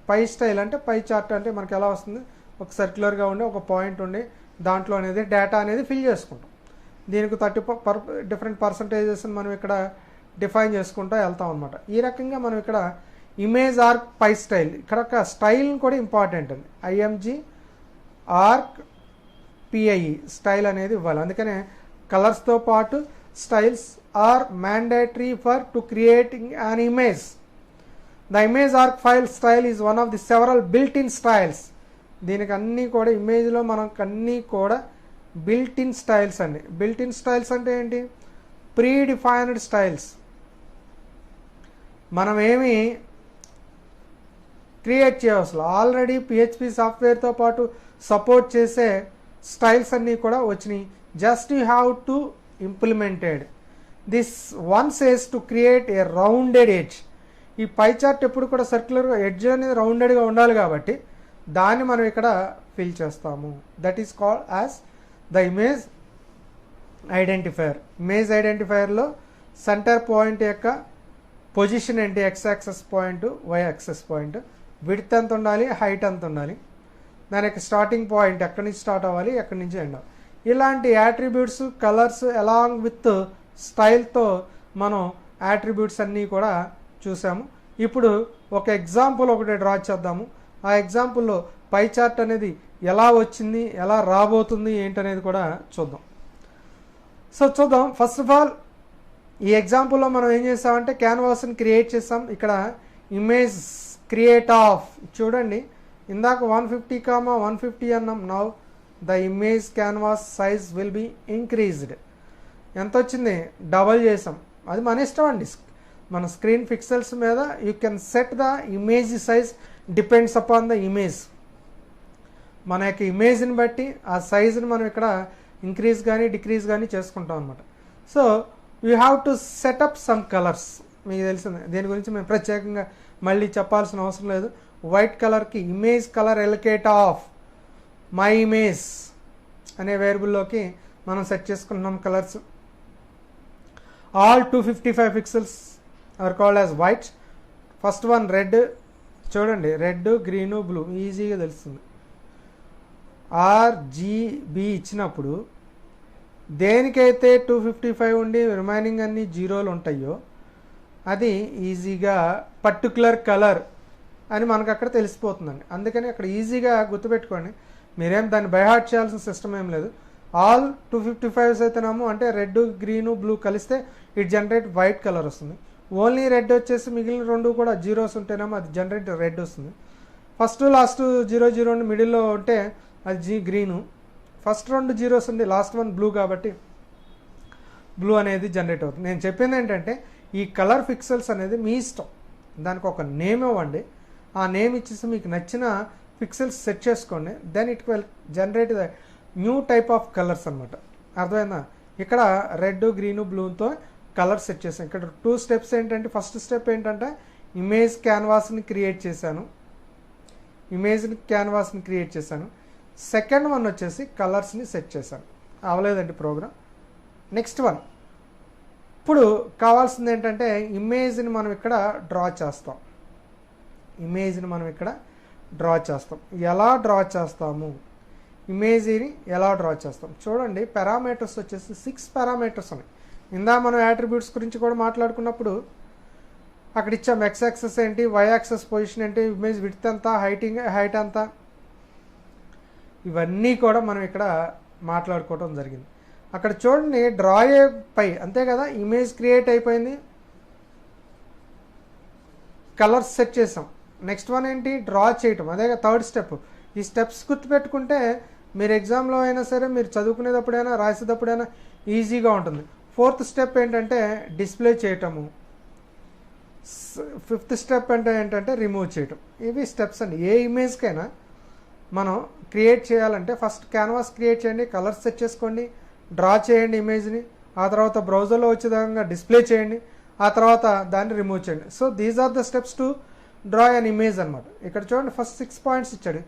Speaker 1: పై స్టైల్ అంటే పై చార్ట్ అంటే మనకి ఎలా వస్తుంది, ఒక సర్క్యులర్గా ఉండి ఒక పాయింట్ ఉండి దాంట్లో అనేది డేటా అనేది ఫిల్ చేసుకుంటాం. దీనికి 30 డిఫరెంట్ పర్సంటేజెస్ మనం ఇక్కడ డిఫైన్ చేసుకుంటూ వెళ్తాం అనమాట. ఈ రకంగా మనం ఇక్కడ ఇమేజ్ ఆర్క్ పై స్టైల్, ఇక్కడ ఒక స్టైల్ని కూడా ఇంపార్టెంట్ అండి. ఐఎంజీ ఆర్క్ పిఐఈ స్టైల్ అనేది ఇవ్వాలి. అందుకనే కలర్స్తో పాటు styles are mandatory for to creating an image. The image arc file style is one of the several built in styles. దీనికి అన్నీ కూడా ఇమేజ్లో మనకు అన్నీ కూడా బిల్ట్ ఇన్ స్టైల్స్ అండి. బిల్ట్ ఇన్ స్టైల్స్ అంటే ఏంటి? Predefined styles. మనం ఏమి క్రియేట్ చేయవలసిన, ఆల్రెడీ పిహెచ్పి సాఫ్ట్వేర్తో పాటు సపోర్ట్ చేసే స్టైల్స్ అన్నీ కూడా వచ్చినాయి. Just you have to implemented this one says to create A rounded edge. ఈ పై చార్ట్ ఎప్పుడు కూడా సర్క్యులర్గా ఎడ్జ్ అనేది రౌండెడ్గా ఉండాలి కాబట్టి దాన్ని మనం ఇక్కడ ఫిల్ చేస్తాము. That is called as the image identifier. Image ఐడెంటిఫైయర్లో సెంటర్ పాయింట్ యొక్క పొజిషన్ ఏంటి, x axis point, why axis point, width ఎంత ఉండాలి, హైట్ ఎంత ఉండాలి, దాని యొక్క స్టార్టింగ్ పాయింట్ ఎక్కడి నుంచి స్టార్ట్ అవ్వాలి, ఎక్కడి నుంచి ఎండ్ అవ్వాలి, ఇలాంటి యాట్రిబ్యూట్స్, కలర్స్ అలాంగ్ విత్ స్టైల్తో మనం యాట్రిబ్యూట్స్ అన్నీ కూడా చూసాము. ఇప్పుడు ఒక ఎగ్జాంపుల్ ఒకటి డ్రా చేద్దాము. ఆ ఎగ్జాంపుల్లో పై చార్ట్ అనేది ఎలా వచ్చింది, ఎలా రాబోతుంది ఏంటనేది కూడా చూద్దాం. సో చూద్దాం. ఫస్ట్ ఆఫ్ ఆల్ ఈ ఎగ్జాంపుల్లో మనం ఏం చేసామంటే క్యాన్వాస్ని క్రియేట్ చేసాం. ఇక్కడ ఇమేజ్ క్రియేట్ ఆఫ్ చూడండి, ఇందాక 150, అన్నాం. Now the image canvas size will be increased. ఎంత వచ్చింది? డబల్ చేసాం. అది మన ఇష్టం అండి. మన స్క్రీన్ పిక్సెల్స్ మీద you can set the image size depends upon the image. మన యొక్క ఇమేజ్ని బట్టి ఆ సైజుని మనం ఇక్కడ ఇంక్రీజ్ కానీ డిక్రీజ్ కానీ చేసుకుంటాం అనమాట. So you have to set up some colours. మీకు తెలిసిందే, దీని గురించి మేము ప్రత్యేకంగా మళ్ళీ చెప్పాల్సిన అవసరం లేదు. వైట్ కలర్కి image colour allocate of my image అనే వేరియబుల్లోకి మనం సెట్ చేసుకుంటున్నాం colours. All 255 pixels are called as white. First one red. చూడండి, రెడ్, గ్రీను, బ్లూ ఈజీగా తెలుస్తుంది. RGB ఇచ్చినప్పుడు దేనికైతే 255 ఉండి రిమైనింగ్ అన్ని జీరోలు ఉంటాయో అది ఈజీగా పర్టికులర్ కలర్ అని మనకు అక్కడ తెలిసిపోతుందండి. అందుకని అక్కడ ఈజీగా గుర్తుపెట్టుకోండి. మీరేం దాన్ని బైహార్ట్ చేయాల్సిన సిస్టమ్ ఏం లేదు. ఆల్ 255 అయితేనేమో అంటే రెడ్, గ్రీను, బ్లూ కలిస్తే ఇట్ జనరేట్ వైట్ కలర్ వస్తుంది. ఓన్లీ రెడ్ వచ్చేసి మిగిలిన రెండు కూడా జీరోస్ ఉంటేనేమో అది జనరేట్ రెడ్ వస్తుంది. ఫస్ట్ లాస్ట్ 00 మిడిల్లో ఉంటే అది గ్రీను. ఫస్ట్ రెండు జీరోస్ ఉండి లాస్ట్ వన్ బ్లూ కాబట్టి బ్లూ అనేది జనరేట్ అవుతుంది. నేను చెప్పింది ఏంటంటే ఈ కలర్ పిక్సెల్స్ అనేది మీ ఇష్టం. దానికి ఒక నేమ్ ఇవ్వండి. ఆ నేమ్ ఇచ్చేసి మీకు నచ్చిన పిక్సెల్స్ సెట్ చేసుకోండి. Then it will generate the new type of colours అనమాట. అర్థమైందా? ఇక్కడ రెడ్, గ్రీను, బ్లూతో కలర్ సెట్ చేశాను. ఇక్కడ 2 స్టెప్స్ ఏంటంటే ఫస్ట్ స్టెప్ ఏంటంటే ఇమేజ్ క్యాన్వాస్ని క్రియేట్ చేశాను. సెకండ్ వన్ వచ్చేసి కలర్స్ని సెట్ చేశాను. అవలేదండి ప్రోగ్రామ్. Next one. ఇప్పుడు కావాల్సింది ఏంటంటే ఇమేజ్ని మనం ఇక్కడ డ్రా చేస్తాం. ఎలా డ్రా చేస్తాము? ఇమేజ్ని ఎలా డ్రా చేస్తాం చూడండి. పారామీటర్స్ వచ్చేసి 6 పారామీటర్స్ ఉన్నాయి. ఇందా మనం యాట్రిబ్యూట్స్ గురించి కూడా మాట్లాడుకున్నప్పుడు అక్కడ ఇచ్చాం. ఎక్స్ యాక్సెస్ ఏంటి, వై యాక్సెస్ పొజిషన్ ఏంటి, ఇమేజ్ విడ్త్ ఎంత, హైట్ ఎంత, ఇవన్నీ కూడా మనం ఇక్కడ మాట్లాడుకోవడం జరిగింది. అక్కడ చూడండి డ్రా పై అంతే కదా, ఇమేజ్ క్రియేట్ అయిపోయింది, కలర్స్ సెట్ చేసాం. నెక్స్ట్ వన్ ఏంటి? డ్రా చేయటం. అదే థర్డ్ స్టెప్. ఈ స్టెప్స్ గుర్తుపెట్టుకుంటే మీరు ఎగ్జామ్లో అయినా సరే, మీరు చదువుకునేటప్పుడైనా రాసేటప్పుడైనా ఈజీగా ఉంటుంది. ఫోర్త్ స్టెప్ ఏంటంటే డిస్ప్లే చేయటము. ఫిఫ్త్ స్టెప్ అంటే ఏంటంటే రిమూవ్ చేయటం. ఇవి స్టెప్స్ అండి. ఏ ఇమేజ్కైనా మనం క్రియేట్ చేయాలంటే ఫస్ట్ క్యాన్వాస్ క్రియేట్ చేయండి, కలర్స్ సెట్ చేసుకోండి, డ్రా చేయండి ఇమేజ్ని, ఆ తర్వాత బ్రౌజర్లో వచ్చే విధంగా డిస్ప్లే చేయండి, ఆ తర్వాత దాన్ని రిమూవ్ చేయండి. So these are the steps to draw an image అనమాట. ఇక్కడ చూడండి ఫస్ట్ 6 పాయింట్స్ ఇచ్చాడు.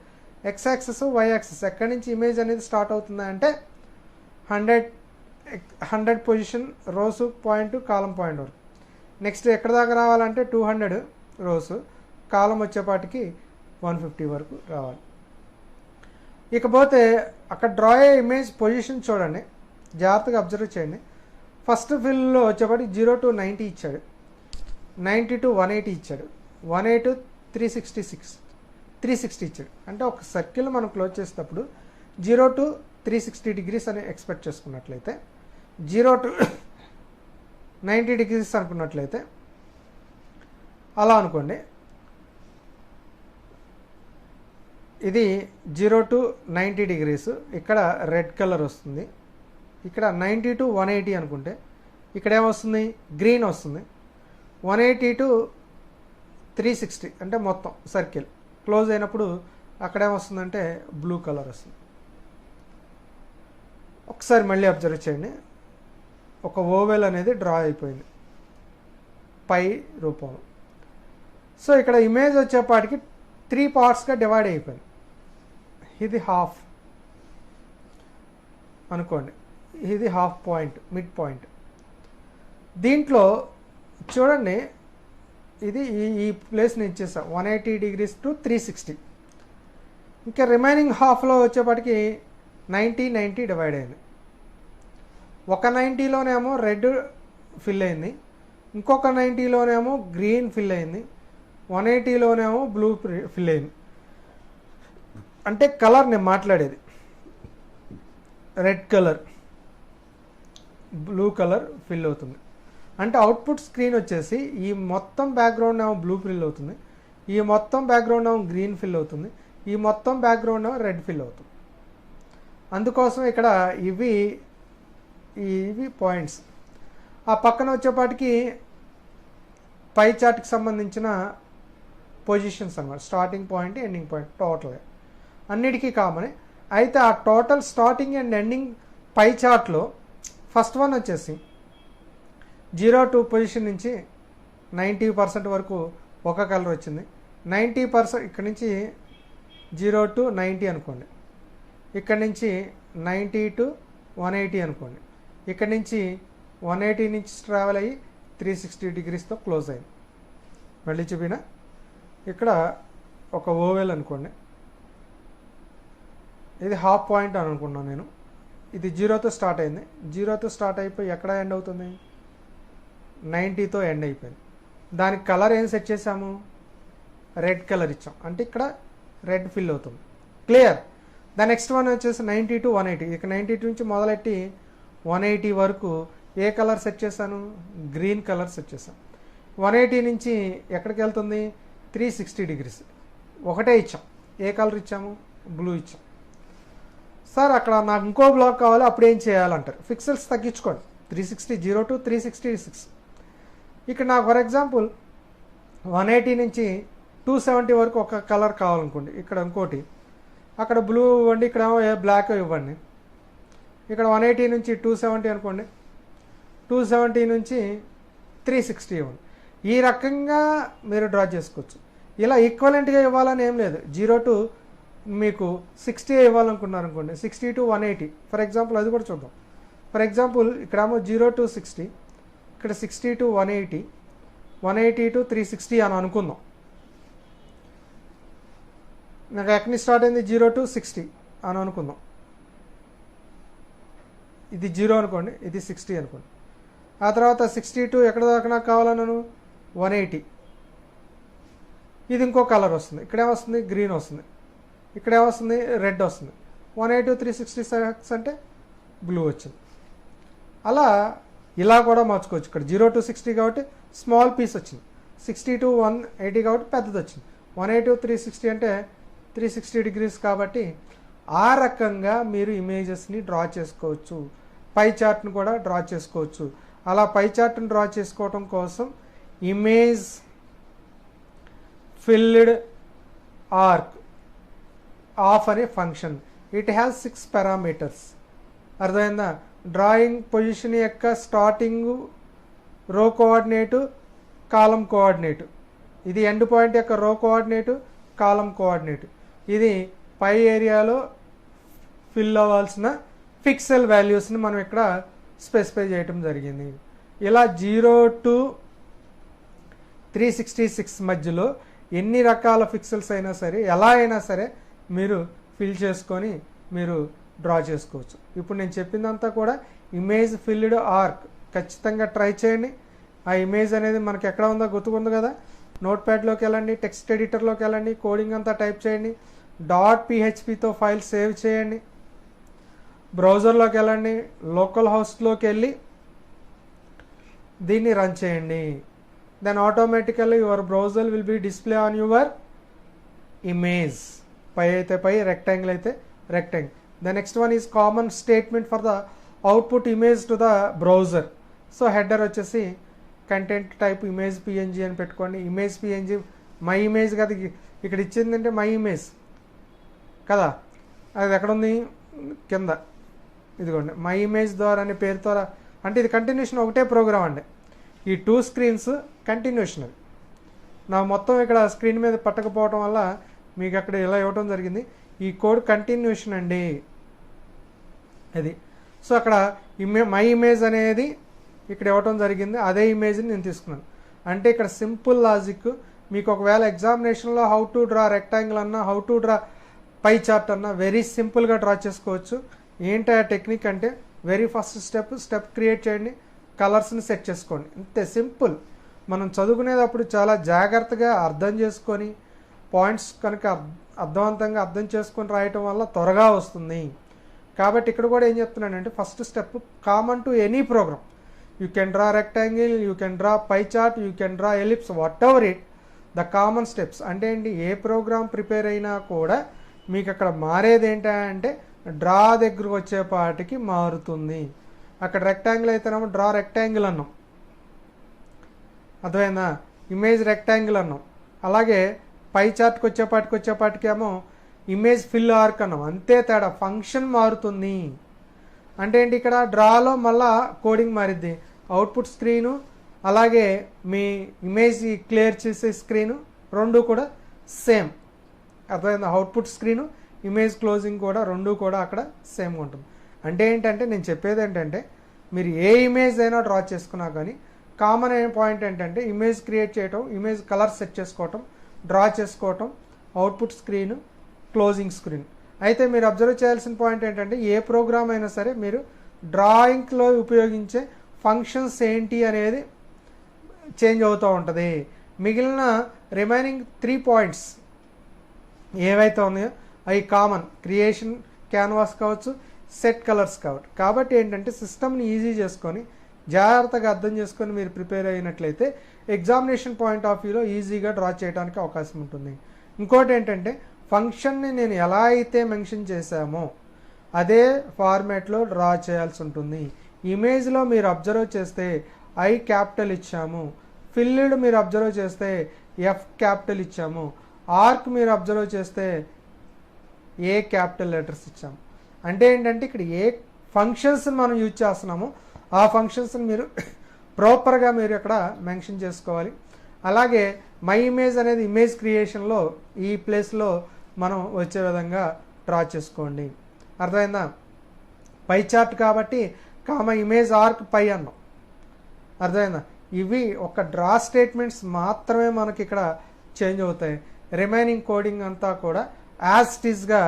Speaker 1: ఎక్స్ యాక్సెస్, వై యాక్సెస్, ఎక్కడి నుంచి ఇమేజ్ అనేది స్టార్ట్ అవుతుంది అంటే 100 position, rows point, column point వరకు. నెక్స్ట్ ఎక్కడ దాకా రావాలంటే 200 రోస్, కాలం వచ్చేపాటికి 150 వరకు రావాలి. ఇకపోతే అక్కడ డ్రా అయ్యే ఇమేజ్ పొజిషన్ చూడండి, జాగ్రత్తగా అబ్జర్వ్ చేయండి. ఫస్ట్ ఫిల్లో వచ్చేపాటికి 0 to 90 ఇచ్చాడు, 90 to 180 ఇచ్చాడు, 180 to 360 ఇచ్చాడు. అంటే ఒక సర్కిల్ మనం క్లోజ్ చేసేటప్పుడు 0 to 360 degrees అని ఎక్స్పెక్ట్ చేసుకున్నట్లయితే, 0 to 90 degrees అనుకున్నట్లయితే అలా అనుకోండి. ఇది 0 to 90 degrees, ఇక్కడ రెడ్ కలర్ వస్తుంది. ఇక్కడ 90 to 180 అనుకుంటే ఇక్కడ ఏమొస్తుంది? గ్రీన్ వస్తుంది. 180 to 360 అంటే మొత్తం సర్కిల్ క్లోజ్ అయినప్పుడు అక్కడ ఏమొస్తుందంటే బ్లూ కలర్ వస్తుంది. ఒకసారి మళ్ళీ అబ్జర్వ్ చేయండి. ఒక ఓవెల్ అనేది డ్రా అయిపోయింది పై రూపంలో. సో ఇక్కడ ఇమేజ్ వచ్చేపాటికి 3 పార్ట్స్గా డివైడ్ అయిపోయింది. ఇది హాఫ్ అనుకోండి, ఇది హాఫ్ పాయింట్, మిడ్ పాయింట్. దీంట్లో చూడండి, ఇది ఈ ప్లేస్ని ఇచ్చేసాం 180 degrees to 360. ఇంకా రిమైనింగ్ హాఫ్లో వచ్చేపాటికి 90 డివైడ్ అయింది. ఒక 90లోనేమో రెడ్ ఫిల్ అయింది, ఇంకొక 90లోనేమో గ్రీన్ ఫిల్ అయింది, 180లోనేమో బ్లూ ఫిల్ అయింది. అంటే కలర్ నేను మాట్లాడేది red colour, blue colour fill అవుతుంది. అంటే అవుట్పుట్ స్క్రీన్ వచ్చేసి ఈ మొత్తం బ్యాక్గ్రౌండ్ ఏమో బ్లూ ఫిల్ అవుతుంది, ఈ మొత్తం బ్యాక్గ్రౌండ్ ఏమో గ్రీన్ ఫిల్ అవుతుంది, ఈ మొత్తం బ్యాక్గ్రౌండ్ ఏమో రెడ్ ఫిల్ అవుతుంది. అందుకోసం ఇక్కడ ఇవి పాయింట్స్. ఆ పక్కన వచ్చేపాటికి పై చార్ట్కి సంబంధించిన పొజిషన్స్ అన్నమాట, స్టార్టింగ్ పాయింట్ ఎండింగ్ పాయింట్ టోటల్గా అన్నిటికీ కామనే. అయితే ఆ total starting and ending pie చార్ట్లో ఫస్ట్ వన్ వచ్చేసి 0 to పొజిషన్ నుంచి 90% వరకు ఒక కలర్ వచ్చింది. 90% ఇక్కడ నుంచి 0 to 90 అనుకోండి, ఇక్కడ నుంచి 90 to 180 అనుకోండి, ఇక్కడ నుంచి 180 నుంచి ట్రావెల్ అయ్యి 360 degreesతో క్లోజ్ అయింది. మళ్ళీ చూపిన ఇక్కడ ఒక ఓవెల్ అనుకోండి, ఇది హాఫ్ పాయింట్ అని అనుకున్నాను నేను. ఇది 0తో స్టార్ట్ అయింది, 0తో స్టార్ట్ అయిపోయి ఎక్కడ ఎండ్ అవుతుంది, 90తో ఎండ్ అయిపోయింది. దానికి కలర్ ఏం సెట్ చేసాము, రెడ్ కలర్ ఇచ్చాం, అంటే ఇక్కడ రెడ్ ఫిల్ అవుతుంది. క్లియర్. ద నెక్స్ట్ వన్ వచ్చేసి 90 to 180, ఇక 92 నుంచి మొదలెట్టి 180 వరకు ఏ కలర్ సెట్ చేశాను, గ్రీన్ కలర్ సెట్ చేశాను. 180 నుంచి ఎక్కడికి వెళ్తుంది, 360 degrees. ఒకటే ఇచ్చాం, ఏ కలర్ ఇచ్చాము, బ్లూ ఇచ్చాం. సార్ అక్కడ నాకు ఇంకో బ్లాక్ కావాలి, అప్పుడు ఏం చేయాలంటారు, పిక్సెల్స్ తగ్గించుకోండి, 360 0 to 366. ఇక్కడ నాకు ఫర్ ఎగ్జాంపుల్ 180 నుంచి 270 వరకు ఒక కలర్ కావాలనుకోండి, ఇక్కడ ఇంకోటి, అక్కడ బ్లూ ఇవ్వండి, ఇక్కడ బ్లాక్ ఇవ్వండి. ఇక్కడ 180 నుంచి 270 అనుకోండి, 270 నుంచి 360 ఇవ్వండి. ఈ రకంగా మీరు డ్రా చేసుకోవచ్చు. ఇలా ఈక్వలెంట్గా ఇవ్వాలని ఏం లేదు. 0 to మీకు 60 ఇవ్వాలనుకున్నారు అనుకోండి, 60 to 180 ఫర్ ఎగ్జాంపుల్, అది కూడా చూద్దాం. ఫర్ ఎగ్జాంపుల్ ఇక్కడేమో 0 to 60, ఇక్కడ 60 to 180, 180 to 360 అని అనుకుందాం. నాకు ఎక్కడి స్టార్ట్ అయింది, 0 to 60 అని అనుకుందాం. ఇది 0 అనుకోండి, ఇది 60 అనుకోండి. ఆ తర్వాత 60 to ఎక్కడ దాకా నాకు కావాలన్నాను, 180. ఇది ఇంకో కలర్ వస్తుంది, ఇక్కడేమొస్తుంది, గ్రీన్ వస్తుంది, ఇక్కడేమొస్తుంది, రెడ్ వస్తుంది. 180 to 366 అంటే బ్లూ వచ్చింది. అలా ఇలా కూడా మార్చుకోవచ్చు. ఇక్కడ 0 to 60 కాబట్టి స్మాల్ పీస్ వచ్చింది, 60 to 180 కాబట్టి పెద్దది వచ్చింది, 180 to 360 అంటే 360 degrees కాబట్టి ఆ రకంగా మీరు ఇమేజెస్ని డ్రా చేసుకోవచ్చు. పై చార్ట్ని కూడా డ్రా చేసుకోవచ్చు. అలా పై చార్ట్ని డ్రా చేసుకోవటం కోసం ఇమేజ్ ఫిల్డ్ ఆర్క్ ఆఫ్ అనే ఫంక్షన్, ఇట్ హ్యాస్ 6 parameters. అర్థమైందా? డ్రాయింగ్ పొజిషన్ యొక్క స్టార్టింగ్ రో కోఆర్డినేటు, కాలం కోఆర్డినేటు, ఇది ఎండ్ పాయింట్ యొక్క రో కోఆర్డినేటు, కాలం కోఆర్డినేటు, ఇది పై ఏరియాలో ఫిల్ అవ్వాల్సిన పిక్సెల్ వాల్యూస్ని మనం ఇక్కడ స్పెసిఫై చేయటం జరిగింది. ఇలా 0 to 366 మధ్యలో ఎన్ని రకాల పిక్సెల్స్ అయినా సరే, ఎలా అయినా సరే మీరు ఫిల్ చేసుకొని మీరు డ్రా చేసుకోవచ్చు. ఇప్పుడు నేను చెప్పిందంతా కూడా ఇమేజ్ ఫిల్డ్ ఆర్క్. ఖచ్చితంగా ట్రై చేయండి. ఆ ఇమేజ్ అనేది మనకి ఎక్కడ ఉందో గుర్తుకుంది కదా, నోట్ ప్యాడ్లోకి వెళ్ళండి, టెక్స్ట్ ఎడిటర్లోకి వెళ్ళండి, కోడింగ్ అంతా టైప్ చేయండి, .phpతో ఫైల్ సేవ్ చేయండి, బ్రౌజర్లోకి వెళ్ళండి, లోకల్ హోస్ట్లోకి వెళ్ళి దీన్ని రన్ చేయండి. Then automatically your browser will be display on your image. Pie అయితే పై, రెక్టాంగిల్ అయితే rectangle. The next one is common statement for the output image to the browser. So header వచ్చేసి content type image PNG అని పెట్టుకోండి. Image PNG my image కదా ఇక్కడ ఇచ్చిందంటే my image కదా, అది ఎక్కడుంది, కింద ఇదిగోండి మై ఇమేజ్ ద్వారా అనే పేరుతో. అంటే ఇది కంటిన్యూషన్, ఒకటే ప్రోగ్రామ్ అండి. ఈ 2 screens కంటిన్యూషన్. అది నా మొత్తం ఇక్కడ స్క్రీన్ మీద పట్టకపోవడం వల్ల మీకు అక్కడ ఇలా ఇవ్వడం జరిగింది. ఈ కోడ్ కంటిన్యూషన్ అండి అది. సో అక్కడ మై ఇమేజ్ అనేది ఇక్కడ ఇవ్వటం జరిగింది, అదే ఇమేజ్ని నేను తీసుకున్నాను. అంటే ఇక్కడ సింపుల్ లాజిక్. మీకు ఒకవేళ ఎగ్జామినేషన్లో హౌ టు డ్రా రెక్టాంగిల్ అన్నా, how to draw pie chart అన్నా వెరీ సింపుల్గా డ్రా చేసుకోవచ్చు. ఏంటి ఆ టెక్నిక్ అంటే, వెరీ ఫస్ట్ స్టెప్ క్రియేట్ చేయండి, కలర్స్ని సెట్ చేసుకోండి, అంతే సింపుల్. మనం చదువుకునేటప్పుడు చాలా జాగ్రత్తగా అర్థం చేసుకొని పాయింట్స్ కనుక అర్థవంతంగా అర్థం చేసుకొని రాయటం వల్ల త్వరగా వస్తుంది. కాబట్టి ఇక్కడ కూడా ఏం చెప్తున్నానంటే first step common to any program. You can draw rectangle, you can draw pie chart, you can draw ellipse, whatever it, the common steps. అంటే ఏంటి, ఏ ప్రోగ్రామ్ ప్రిపేర్ అయినా కూడా మీకు అక్కడ మారేది ఏంటంటే డ్రా దగ్గరకు వచ్చేపాటికి మారుతుంది. అక్కడ రెక్టాంగిల్ అయితేనేమో డ్రా రెక్టాంగిల్ అన్నాం, అర్థమైందా, ఇమేజ్ రెక్టాంగిల్ అన్నాం. అలాగే పై చార్ట్కి వచ్చేపాటికేమో ఇమేజ్ ఫిల్ ఆర్క్ అన్నాం. అంతే తేడా, ఫంక్షన్ మారుతుంది. అంటే ఏంటి, ఇక్కడ డ్రాలో మళ్ళా కోడింగ్ మారిద్ది. అవుట్పుట్ స్క్రీను అలాగే మీ ఇమేజ్ క్లియర్ చేసే స్క్రీను రెండు కూడా సేమ్, అర్థమైందా. అవుట్పుట్ స్క్రీను ఇమేజ్ క్లోజింగ్ కూడా రెండు కూడా అక్కడ సేమ్గా ఉంటుంది. అంటే ఏంటంటే నేను చెప్పేది ఏంటంటే మీరు ఏ ఇమేజ్ అయినా డ్రా చేసుకున్నా కానీ కామన్ అయిన పాయింట్ ఏంటంటే ఇమేజ్ క్రియేట్ చేయటం, ఇమేజ్ కలర్ సెట్ చేసుకోవటం, డ్రా చేసుకోవటం, అవుట్పుట్ స్క్రీను, క్లోజింగ్ స్క్రీన్. అయితే మీరు అబ్జర్వ్ చేయాల్సిన పాయింట్ ఏంటంటే ఏ ప్రోగ్రామ్ అయినా సరే మీరు డ్రాయింగ్లో ఉపయోగించే ఫంక్షన్స్ ఏంటి అనేది చేంజ్ అవుతూ ఉంటుంది. మిగిలిన రిమైనింగ్ 3 పాయింట్స్ ఏవైతే ఉన్నాయో అవి కామన్, క్రియేషన్ క్యాన్వాస్ కావచ్చు, సెట్ కలర్స్ కావచ్చు. కాబట్టి ఏంటంటే సిస్టమ్ని ఈజీ చేసుకొని జాగ్రత్తగా అర్థం చేసుకొని మీరు ప్రిపేర్ అయినట్లయితే ఎగ్జామినేషన్ పాయింట్ ఆఫ్ వ్యూలో ఈజీగా డ్రా చేయడానికి అవకాశం ఉంటుంది. ఇంకోటి ఏంటంటే ఫంక్షన్ని నేను ఎలా అయితే మెన్షన్ చేశామో అదే ఫార్మాట్లో డ్రా చేయాల్సి ఉంటుంది. ఇమేజ్లో మీరు అబ్జర్వ్ చేస్తే ఐ క్యాపిటల్ ఇచ్చాము, ఫిల్డ్ మీరు అబ్జర్వ్ చేస్తే ఎఫ్ క్యాపిటల్ ఇచ్చాము, ఆర్క్ మీరు అబ్జర్వ్ చేస్తే ఏ క్యాపిటల్ లెటర్స్ ఇచ్చాము. అంటే ఏంటంటే ఇక్కడ ఏ ఫంక్షన్స్ మనం యూజ్ చేస్తున్నామో ఆ ఫంక్షన్స్ని మీరు ప్రాపర్గా మీరు ఇక్కడ మెన్షన్ చేసుకోవాలి. అలాగే మై ఇమేజ్ అనేది ఇమేజ్ క్రియేషన్లో ఈ ప్లేస్లో మనం వచ్చే విధంగా డ్రా చేసుకోండి. అర్థమైందా. పై చార్ట్ కాబట్టి కామ ఇమేజ్ ఆర్క్ పై అన్నాం, అర్థమైందా. ఇవి ఒక డ్రా స్టేట్మెంట్స్ మాత్రమే మనకి ఇక్కడ చేంజ్ అవుతాయి. రిమైనింగ్ కోడింగ్ అంతా కూడా యాజ్ ఇట్ ఈస్గా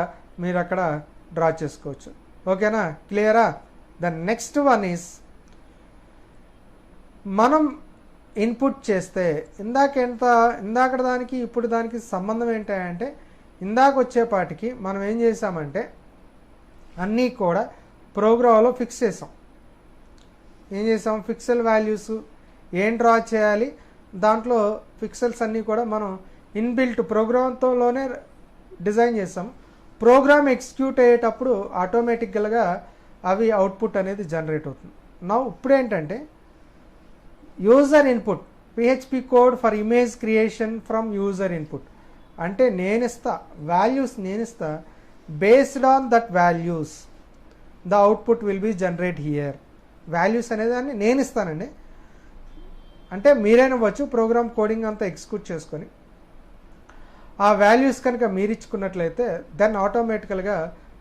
Speaker 1: మీరు అక్కడ డ్రా చేసుకోవచ్చు. ఓకేనా, క్లియరా. ద నెక్స్ట్ వన్ ఈస్ మనం ఇన్పుట్ చేస్తే ఇందాక దానికి ఇప్పుడు దానికి సంబంధం ఏంటంటే ఇందాక వచ్చేపాటికి మనం ఏం చేసామంటే అన్నీ కూడా ప్రోగ్రాంలో ఫిక్స్ చేసాం. ఏం చేసాం, ఫిక్సెల్ వాల్యూస్ ఏం డ్రా చేయాలి, దాంట్లో ఫిక్సెల్స్ అన్నీ కూడా మనం ఇన్బిల్ట్ ప్రోగ్రామ్తోనే డిజైన్ చేసాం. ప్రోగ్రామ్ ఎగ్జిక్యూట్ అయ్యేటప్పుడు ఆటోమేటిక్గా అవి అవుట్పుట్ అనేది జనరేట్ అవుతుంది. నా ఇప్పుడు ఏంటంటే user input, PHP code for image creation from user input. అంటే వాల్యూస్ నేను ఇస్తా, based on that values the output will be generate here. Values అనేదాన్ని నేను ఇస్తానండి. అంటే మీరైనవచ్చు ప్రోగ్రామ్ కోడింగ్ అంతా ఎగ్జిక్యూట్ చేసుకొని ఆ వాల్యూస్ కనుక మీరు ఇచ్చుకున్నట్లయితే దెన్ ఆటోమేటికల్గా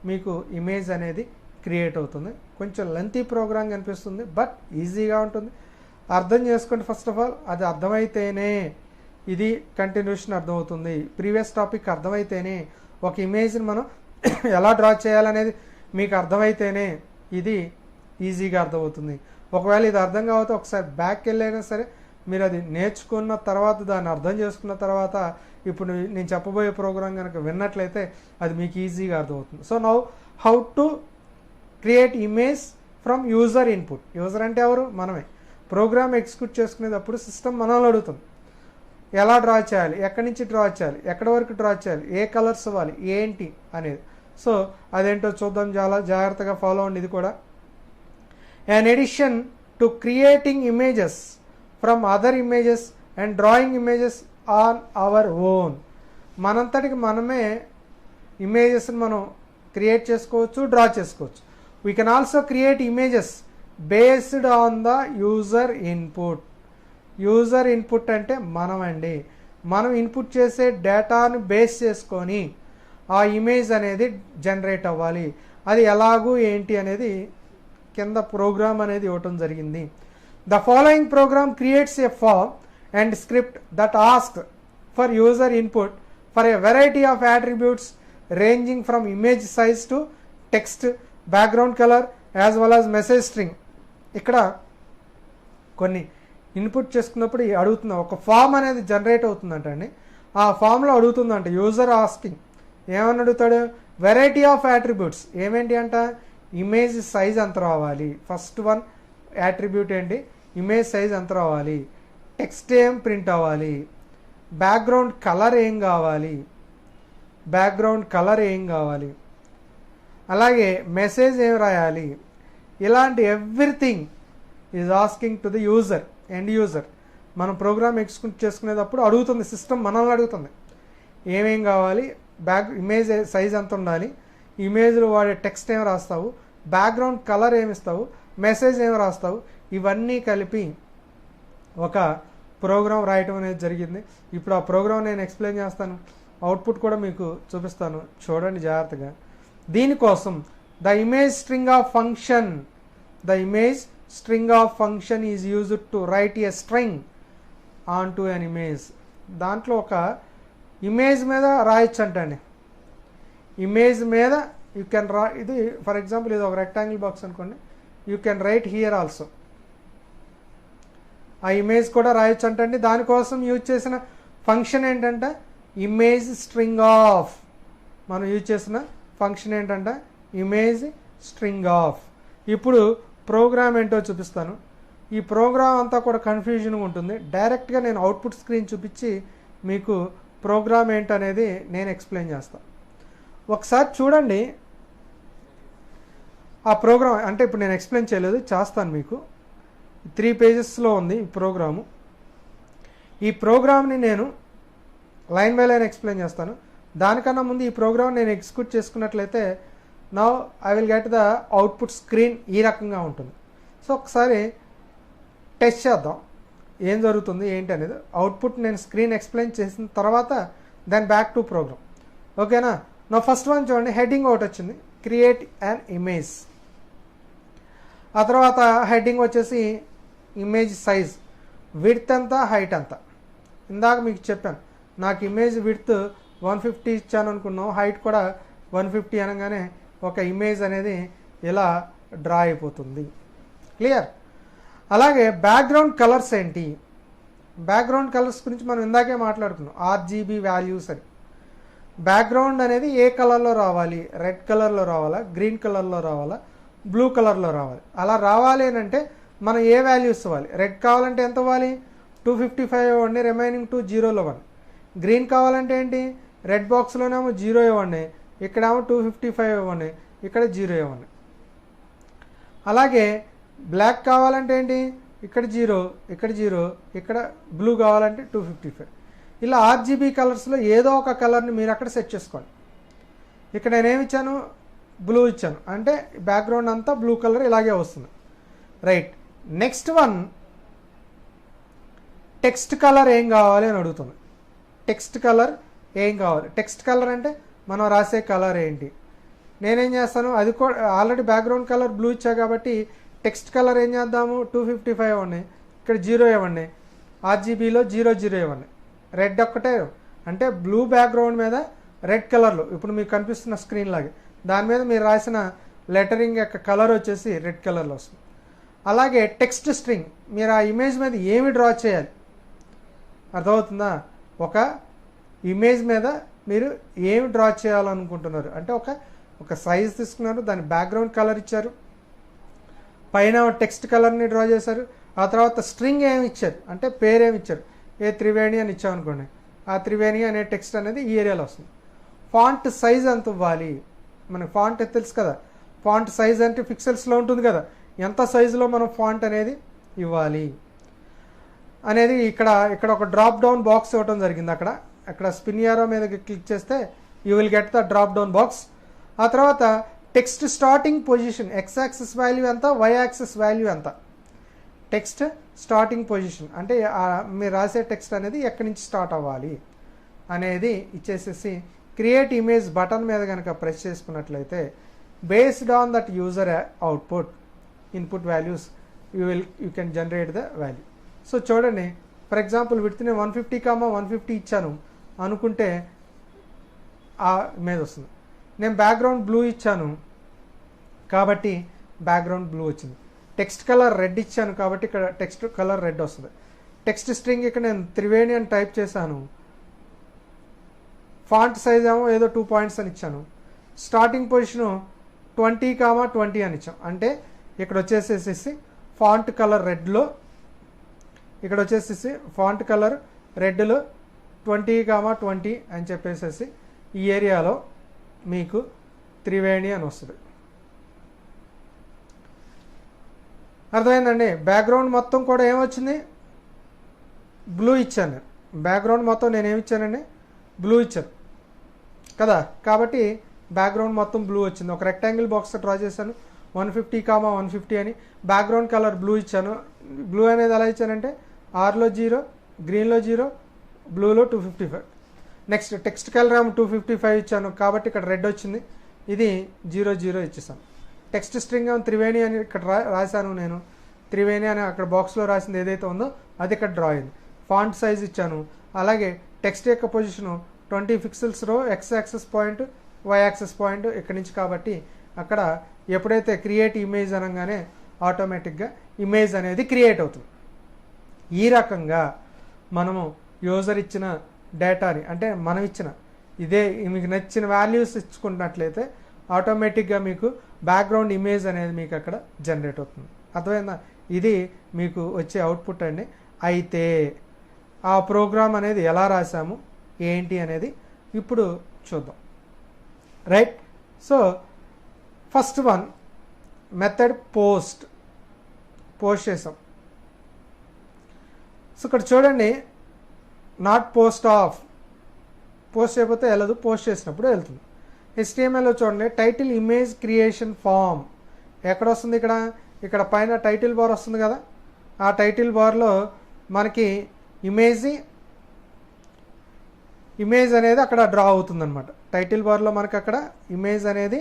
Speaker 1: మీకు ఇమేజ్ అనేది క్రియేట్ అవుతుంది. కొంచెం లెంతీ ప్రోగ్రామ్ కనిపిస్తుంది, బట్ ఈజీగా ఉంటుంది. అర్థం చేసుకోండి. ఫస్ట్ ఆఫ్ ఆల్ అది అర్థమైతేనే ఇది కంటిన్యూషన్ అర్థమవుతుంది. ప్రీవియస్ టాపిక్ అర్థమైతేనే ఒక ఇమేజ్ని మనం ఎలా డ్రా చేయాలనేది మీకు అర్థమైతేనే ఇది ఈజీగా అర్థమవుతుంది. ఒకవేళ ఇది అర్థం కాకపోతే ఒకసారి బ్యాక్ వెళ్ళైనా సరే మీరు అది నేర్చుకున్న తర్వాత దాన్ని అర్థం చేసుకున్న తర్వాత ఇప్పుడు నేను చెప్పబోయే ప్రోగ్రామ్ కనుక విన్నట్లయితే అది మీకు ఈజీగా అర్థమవుతుంది. So now how to create image from user input. User అంటే ఎవరు, మనమే. ప్రోగ్రామ్ ఎగ్జిక్యూట్ చేసుకునేటప్పుడు సిస్టమ్ మనల్ని అడుగుతుంది ఎలా డ్రా చేయాలి, ఎక్కడి నుంచి డ్రా చేయాలి, ఎక్కడి వరకు డ్రా చేయాలి, ఏ కలర్స్ ఇవ్వాలి, ఏంటి అనేది. సో అదేంటో చూద్దాం, చాలా జాగ్రత్తగా ఫాలో అవ్వండి. ఇది కూడా an addition to creating images from other images and drawing images on our own. మనంతటికి మనమే ఇమేజెస్ని మనం క్రియేట్ చేసుకోవచ్చు, డ్రా చేసుకోవచ్చు. We can also create images based on the user input. User input అంటే మనం ఇన్పుట్ చేసే డేటాను బేస్ చేసుకొని ఆ ఇమేజ్ అనేది జనరేట్ అవ్వాలి. అది ఎలాగూ ఏంటి అనేది కింద ప్రోగ్రామ్ అనేది ఇవ్వటం జరిగింది. The following program creates a form and script that ask for user input for a variety of attributes ranging from image size to text, background colour as well as message string. ఇక్కడ కొన్ని input చేసుకున్నప్పుడు అడుగుతుంది, ఒక form అనేది generate అవుతుందంట అండి. ఆ ఫామ్లో అడుగుతుందంట యూజర్ ఆస్కింగ్, ఏమని అడుగుతాడు, వెరైటీ ఆఫ్ యాట్రిబ్యూట్స్. ఏమేంటి అంట, ఇమేజ్ సైజ్ ఎంత రావాలి, ఫస్ట్ వన్ యాట్రిబ్యూట్ ఏంటి, ఇమేజ్ సైజ్ ఎంత రావాలి, టెక్స్ట్ ఏం ప్రింట్ అవ్వాలి, బ్యాక్గ్రౌండ్ కలర్ ఏం కావాలి, అలాగే మెసేజ్ ఏం రాయాలి, ఇలాంటి everything is asking to the user, end user. మనం ప్రోగ్రామ్ ఎగ్జిక్యూట్ చేసుకునేటప్పుడు అడుగుతుంది, సిస్టమ్ మనల్ని అడుగుతుంది ఏమేం కావాలి, ఇమేజ్ సైజ్ ఎంత ఉండాలి, ఇమేజ్లో వాడే టెక్స్ట్ ఏం రాస్తావు, బ్యాక్గ్రౌండ్ కలర్ ఏమి ఇస్తావు, మెసేజ్ ఏం రాస్తావు, ఇవన్నీ కలిపి ఒక ప్రోగ్రామ్ రాయటం అనేది జరిగింది. ఇప్పుడు ఆ ప్రోగ్రామ్ నేను ఎక్స్ప్లెయిన్ చేస్తాను, అవుట్పుట్ కూడా మీకు చూపిస్తాను, చూడండి జాగ్రత్తగా. దీనికోసం the image string of function is used to right a string on to an image. దాంట్లో ఒక ఇమేజ్ మీద రాయొచ్చు అంటండి, ఇమేజ్ మీద యూ కెన్ ఇది ఫర్ ఎగ్జాంపుల్ ఇది ఒక రెక్టాంగిల్ బాక్స్ అనుకోండి, you can write here also. ఆ ఇమేజ్ కూడా రాయొచ్చు అంటండి. దానికోసం యూజ్ చేసిన ఫంక్షన్ ఏంటంటే ఇమేజ్ స్ట్రింగ్ ఆఫ్. మనం యూజ్ చేసిన ఫంక్షన్ ఏంటంటే ఇమేజ్ స్ట్రింగ్ ఆఫ్. ఇప్పుడు ప్రోగ్రామ్ ఏంటో చూపిస్తాను. ఈ ప్రోగ్రామ్ అంతా కూడా కన్ఫ్యూజన్గా ఉంటుంది. డైరెక్ట్గా నేను అవుట్పుట్ స్క్రీన్ చూపించి మీకు ప్రోగ్రామ్ ఏంటనేది నేను ఎక్స్ప్లెయిన్ చేస్తాను. ఒకసారి చూడండి ఆ ప్రోగ్రామ్. అంటే ఇప్పుడు నేను ఎక్స్ప్లెయిన్ చేయలేదు, చేస్తాను మీకు. 3 పేజెస్లో ఉంది ఈ ప్రోగ్రాము. ఈ ప్రోగ్రామ్ని నేను లైన్ బై లైన్ ఎక్స్ప్లెయిన్ చేస్తాను. దానికన్నా ముందు ఈ ప్రోగ్రామ్ నేను ఎగ్జిక్యూట్ చేసుకున్నట్లయితే now I will get the output screen ఈ రకంగా ఉంటుంది. సో ఒకసారి టెస్ట్ చేద్దాం ఏం జరుగుతుంది ఏంటి అనేది. అవుట్పుట్ నేను స్క్రీన్ ఎక్స్ప్లెయిన్ చేసిన తర్వాత దెన్ బ్యాక్ టు ప్రోగ్రామ్. ఓకేనా. నా ఫస్ట్ వన్ చూడండి, హెడ్డింగ్ ఒకటి వచ్చింది, క్రియేట్ అన్ ఇమేజ్. ఆ తర్వాత హెడ్డింగ్ వచ్చేసి ఇమేజ్ సైజ్, విడ్త్ ఎంత, హైట్ ఎంత. ఇందాక మీకు చెప్పాను, నాకు ఇమేజ్ విడ్త్ 150 ఇచ్చాను అనుకున్నాం, హైట్ కూడా 150 అనగానే ఒక ఇమేజ్ అనేది ఇలా డ్రా అయిపోతుంది. క్లియర్. అలాగే బ్యాక్గ్రౌండ్ కలర్స్ ఏంటి, బ్యాక్గ్రౌండ్ కలర్స్ గురించి మనం ఇందాకే మాట్లాడుకున్నాం, ఆర్జీబీ వాల్యూస్ అని. బ్యాక్గ్రౌండ్ అనేది ఏ కలర్లో రావాలి, రెడ్ కలర్లో రావాలా, గ్రీన్ కలర్లో రావాలా, బ్లూ కలర్లో రావాలి. అలా రావాలి అని అంటే మనం ఏ వాల్యూస్ ఇవ్వాలి. రెడ్ కావాలంటే ఎంత ఇవ్వాలి, 255 ఇవ్వండి, రిమైనింగ్ 2 జీరోలో ఇవ్వండి. గ్రీన్ కావాలంటే ఏంటి, రెడ్ బాక్స్లోనేమో 0 ఇవ్వండి, ఇక్కడేమో 255 ఇవ్వండి, ఇక్కడ 0 ఇవ్వండి. అలాగే బ్లాక్ కావాలంటే ఏంటి, ఇక్కడ 0, ఇక్కడ 0, ఇక్కడ బ్లూ కావాలంటే 255. ఇలా ఆర్జీబీ కలర్స్లో ఏదో ఒక కలర్ని మీరు అక్కడ సెట్ చేసుకోండి. ఇక్కడ నేనేమి ఇచ్చాను, బ్లూ ఇచ్చాను, అంటే బ్యాక్గ్రౌండ్ అంతా బ్లూ కలర్ ఇలాగే వస్తుంది. Right. Next one, text colour ఏం కావాలి అని అడుగుతుంది. టెక్స్ట్ కలర్ ఏం కావాలి, టెక్స్ట్ కలర్ అంటే మనం రాసే కలర్ ఏంటి. నేనేం చేస్తాను, అది కూడా ఆల్రెడీ బ్యాక్గ్రౌండ్ కలర్ బ్లూ ఇచ్చా కాబట్టి టెక్స్ట్ కలర్ ఏం చేద్దాము, 255 ఇవ్వండి, ఇక్కడ 0 ఇవ్వండి, ఆర్జీబీలో 00 ఇవ్వండి. రెడ్ ఒక్కటే, అంటే బ్లూ బ్యాక్గ్రౌండ్ మీద రెడ్ కలర్లో ఇప్పుడు మీకు కనిపిస్తున్న స్క్రీన్ లాగే దాని మీద మీరు రాసిన లెటరింగ్ యొక్క కలర్ వచ్చేసి రెడ్ కలర్లో వస్తుంది. అలాగే టెక్స్ట్ స్ట్రింగ్, మీరు ఆ ఇమేజ్ మీద ఏమి డ్రా చేయాలి, అర్థమవుతుందా. ఒక ఇమేజ్ మీద మీరు ఏమి డ్రా చేయాలనుకుంటున్నారు అంటే ఒక సైజ్ తీసుకున్నారు, దాని బ్యాక్గ్రౌండ్ కలర్ ఇచ్చారు, పైన టెక్స్ట్ కలర్ని డ్రా చేశారు, ఆ తర్వాత స్ట్రింగ్ ఏమి ఇచ్చారు అంటే పేరేమి ఇచ్చారు, ఏ త్రివేణి అని ఇచ్చామనుకోండి, ఆ త్రివేణి అనే టెక్స్ట్ అనేది ఈ ఏరియాలో వస్తుంది. ఫాంట్ సైజ్ ఎంత ఇవ్వాలి, మనకి ఫాంట్ తెలుసు కదా, ఫాంట్ సైజ్ అంటే పిక్సెల్స్లో ఉంటుంది కదా, ఎంత సైజులో మనం ఫాంట్ అనేది ఇవ్వాలి అనేది ఇక్కడ ఒక డ్రాప్ డౌన్ బాక్స్ ఇవ్వడం జరిగింది. అక్కడ స్పిన్ యారో మీద క్లిక్ చేస్తే you will get the drop down box. ఆ తర్వాత text starting position, X axis value ఎంత, వై యాక్సిస్ వాల్యూ ఎంత. టెక్స్ట్ స్టార్టింగ్ పొజిషన్ అంటే మీరు రాసే టెక్స్ట్ అనేది ఎక్కడి నుంచి స్టార్ట్ అవ్వాలి అనేది ఇచ్చేసేసి క్రియేట్ ఇమేజ్ బటన్ మీద కనుక ప్రెస్ చేసుకున్నట్లయితే based on that user output input values you can generate the value. So చూడండి, ఫర్ ఎగ్జాంపుల్ విడ్త్ నేను 150, 150 ఇచ్చాను అనుకుంటే ఆ ఇమేజ్ వస్తుంది. నేను బ్యాక్గ్రౌండ్ బ్లూ ఇచ్చాను కాబట్టి బ్యాక్గ్రౌండ్ బ్లూ వచ్చింది. టెక్స్ట్ కలర్ రెడ్ ఇచ్చాను కాబట్టి ఇక్కడ టెక్స్ట్ కలర్ రెడ్ వస్తుంది. టెక్స్ట్ స్ట్రింగ్ ఇక్కడ నేను త్రివేణి అని టైప్ చేశాను. ఫాంట్ సైజ్ ఏమో ఏదో 2 పాయింట్స్ అని ఇచ్చాను. స్టార్టింగ్ పొజిషను 20, 20 అని ఇచ్చాం. అంటే ఇక్కడ వచ్చేసేసి ఫాంట్ కలర్ రెడ్లో, ఇక్కడ వచ్చేసేసి ఫాంట్ కలర్ రెడ్లో 20, 20 అని చెప్పేసేసి ఈ ఏరియాలో మీకు త్రివేణి అని వస్తుంది. అర్థమైందండి. బ్యాక్గ్రౌండ్ మొత్తం కూడా ఏమొచ్చింది, బ్లూ ఇచ్చాను. బ్యాక్గ్రౌండ్ మొత్తం నేను ఏమి ఇచ్చానండి, బ్లూ ఇచ్చాను కదా. కాబట్టి బ్యాక్గ్రౌండ్ మొత్తం బ్లూ వచ్చింది. ఒక రెక్టాంగిల్ బాక్స్ డ్రా చేశాను 150, 150 అని. బ్యాక్గ్రౌండ్ కలర్ బ్లూ ఇచ్చాను. బ్లూ అనేది ఎలా ఇచ్చానంటే ఆర్లో 0, గ్రీన్లో 0, బ్లూలో 255. నెక్స్ట్ టెక్స్ట్ కలర్ ఏమో 255 ఇచ్చాను కాబట్టి ఇక్కడ రెడ్ వచ్చింది. ఇది 00 ఇచ్చేసాను. టెక్స్ట్ స్ట్రింగ్ ఏమో త్రివేణి అని ఇక్కడ రాశాను నేను. త్రివేణి అని అక్కడ బాక్స్లో రాసింది ఏదైతే ఉందో అది ఇక్కడ డ్రా అయింది. ఫాంట్ సైజ్ ఇచ్చాను. అలాగే టెక్స్ట్ యొక్క position 20 pixels row, X axis point, why axis point ఇక్కడి నుంచి. కాబట్టి అక్కడ ఎప్పుడైతే క్రియేట్ ఇమేజ్ అనగానే ఆటోమేటిక్గా ఇమేజ్ అనేది క్రియేట్ అవుతుంది. ఈ రకంగా మనము యూజర్ ఇచ్చిన డేటాని, అంటే మనం ఇచ్చిన ఇదే మీకు నచ్చిన వాల్యూస్ ఇచ్చుకున్నట్లయితే ఆటోమేటిక్గా మీకు బ్యాక్గ్రౌండ్ ఇమేజ్ అనేది మీకు అక్కడ జనరేట్ అవుతుంది. అర్థమైందా? ఇది మీకు వచ్చే అవుట్పుట్ అండి. అయితే ఆ ప్రోగ్రామ్ అనేది ఎలా రాసాము ఏంటి అనేది ఇప్పుడు చూద్దాం. Right. So first one method post చేసాం. సో ఇక్కడ చూడండి, నాట్ పోస్ట్ ఆఫ్, పోస్ట్ చేయకపోతే వెళ్ళదు, పోస్ట్ చేసినప్పుడు వెళ్తుంది. HTMLలో చూడండి, టైటిల్ ఇమేజ్ క్రియేషన్ ఫామ్ ఎక్కడ వస్తుంది, ఇక్కడ పైన టైటిల్ బార్ వస్తుంది కదా. ఆ టైటిల్ బార్లో మనకి ఇమేజ్ అనేది అక్కడ డ్రా అవుతుంది అనమాట. టైటిల్ బార్లో మనకి అక్కడ ఇమేజ్ అనేది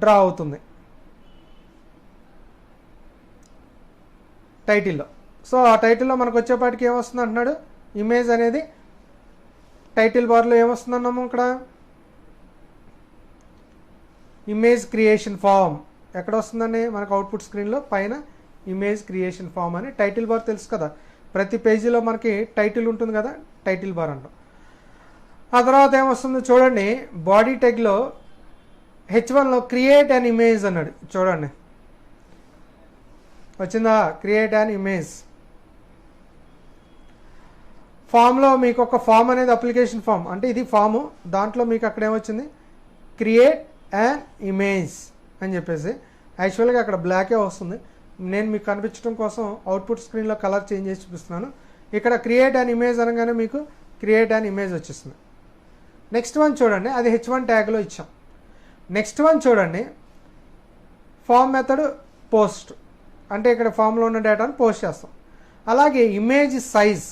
Speaker 1: డ్రా అవుతుంది టైటిల్లో. సో ఆ టైటిల్లో మనకు వచ్చేపాటికి ఏమొస్తుంది అంటున్నాడు, ఇమేజ్ అనేది టైటిల్ బార్లో ఏమొస్తుంది అన్నాము, ఇక్కడ ఇమేజ్ క్రియేషన్ ఫామ్ ఎక్కడ వస్తుందండి మనకు అవుట్పుట్ స్క్రీన్లో పైన ఇమేజ్ క్రియేషన్ ఫామ్ అని. టైటిల్ బార్ తెలుసు కదా, ప్రతి పేజీలో మనకి టైటిల్ ఉంటుంది కదా, టైటిల్ బార్ అంటాం. ఆ తర్వాత ఏమొస్తుంది చూడండి, బాడీ ట్యాగ్లో H1లో క్రియేట్ అన్ ఇమేజ్ అన్నాడు. చూడండి వచ్చిందా, క్రియేట్ అన్ ఇమేజ్. ఫామ్లో మీకు ఒక ఫామ్ అనేది అప్లికేషన్ ఫామ్, అంటే ఇది ఫాము, దాంట్లో మీకు అక్కడ ఏమొచ్చింది, క్రియేట్ అండ్ ఇమేజ్ అని చెప్పేసి. యాక్చువల్గా అక్కడ బ్లాకే వస్తుంది, నేను మీకు కనిపించడం కోసం అవుట్పుట్ స్క్రీన్లో కలర్ చేంజ్ చేసి చూపిస్తున్నాను. ఇక్కడ క్రియేట్ అండ్ ఇమేజ్ అనగానే మీకు క్రియేట్ అండ్ ఇమేజ్ వచ్చేస్తుంది. నెక్స్ట్ వన్ చూడండి, అది H1 ట్యాగ్లో ఇచ్చాం. నెక్స్ట్ వన్ చూడండి, ఫామ్ మెథడ్ పోస్ట్, అంటే ఇక్కడ ఫామ్లో ఉన్న డేటాను పోస్ట్ చేస్తాం. అలాగే ఇమేజ్ సైజ్,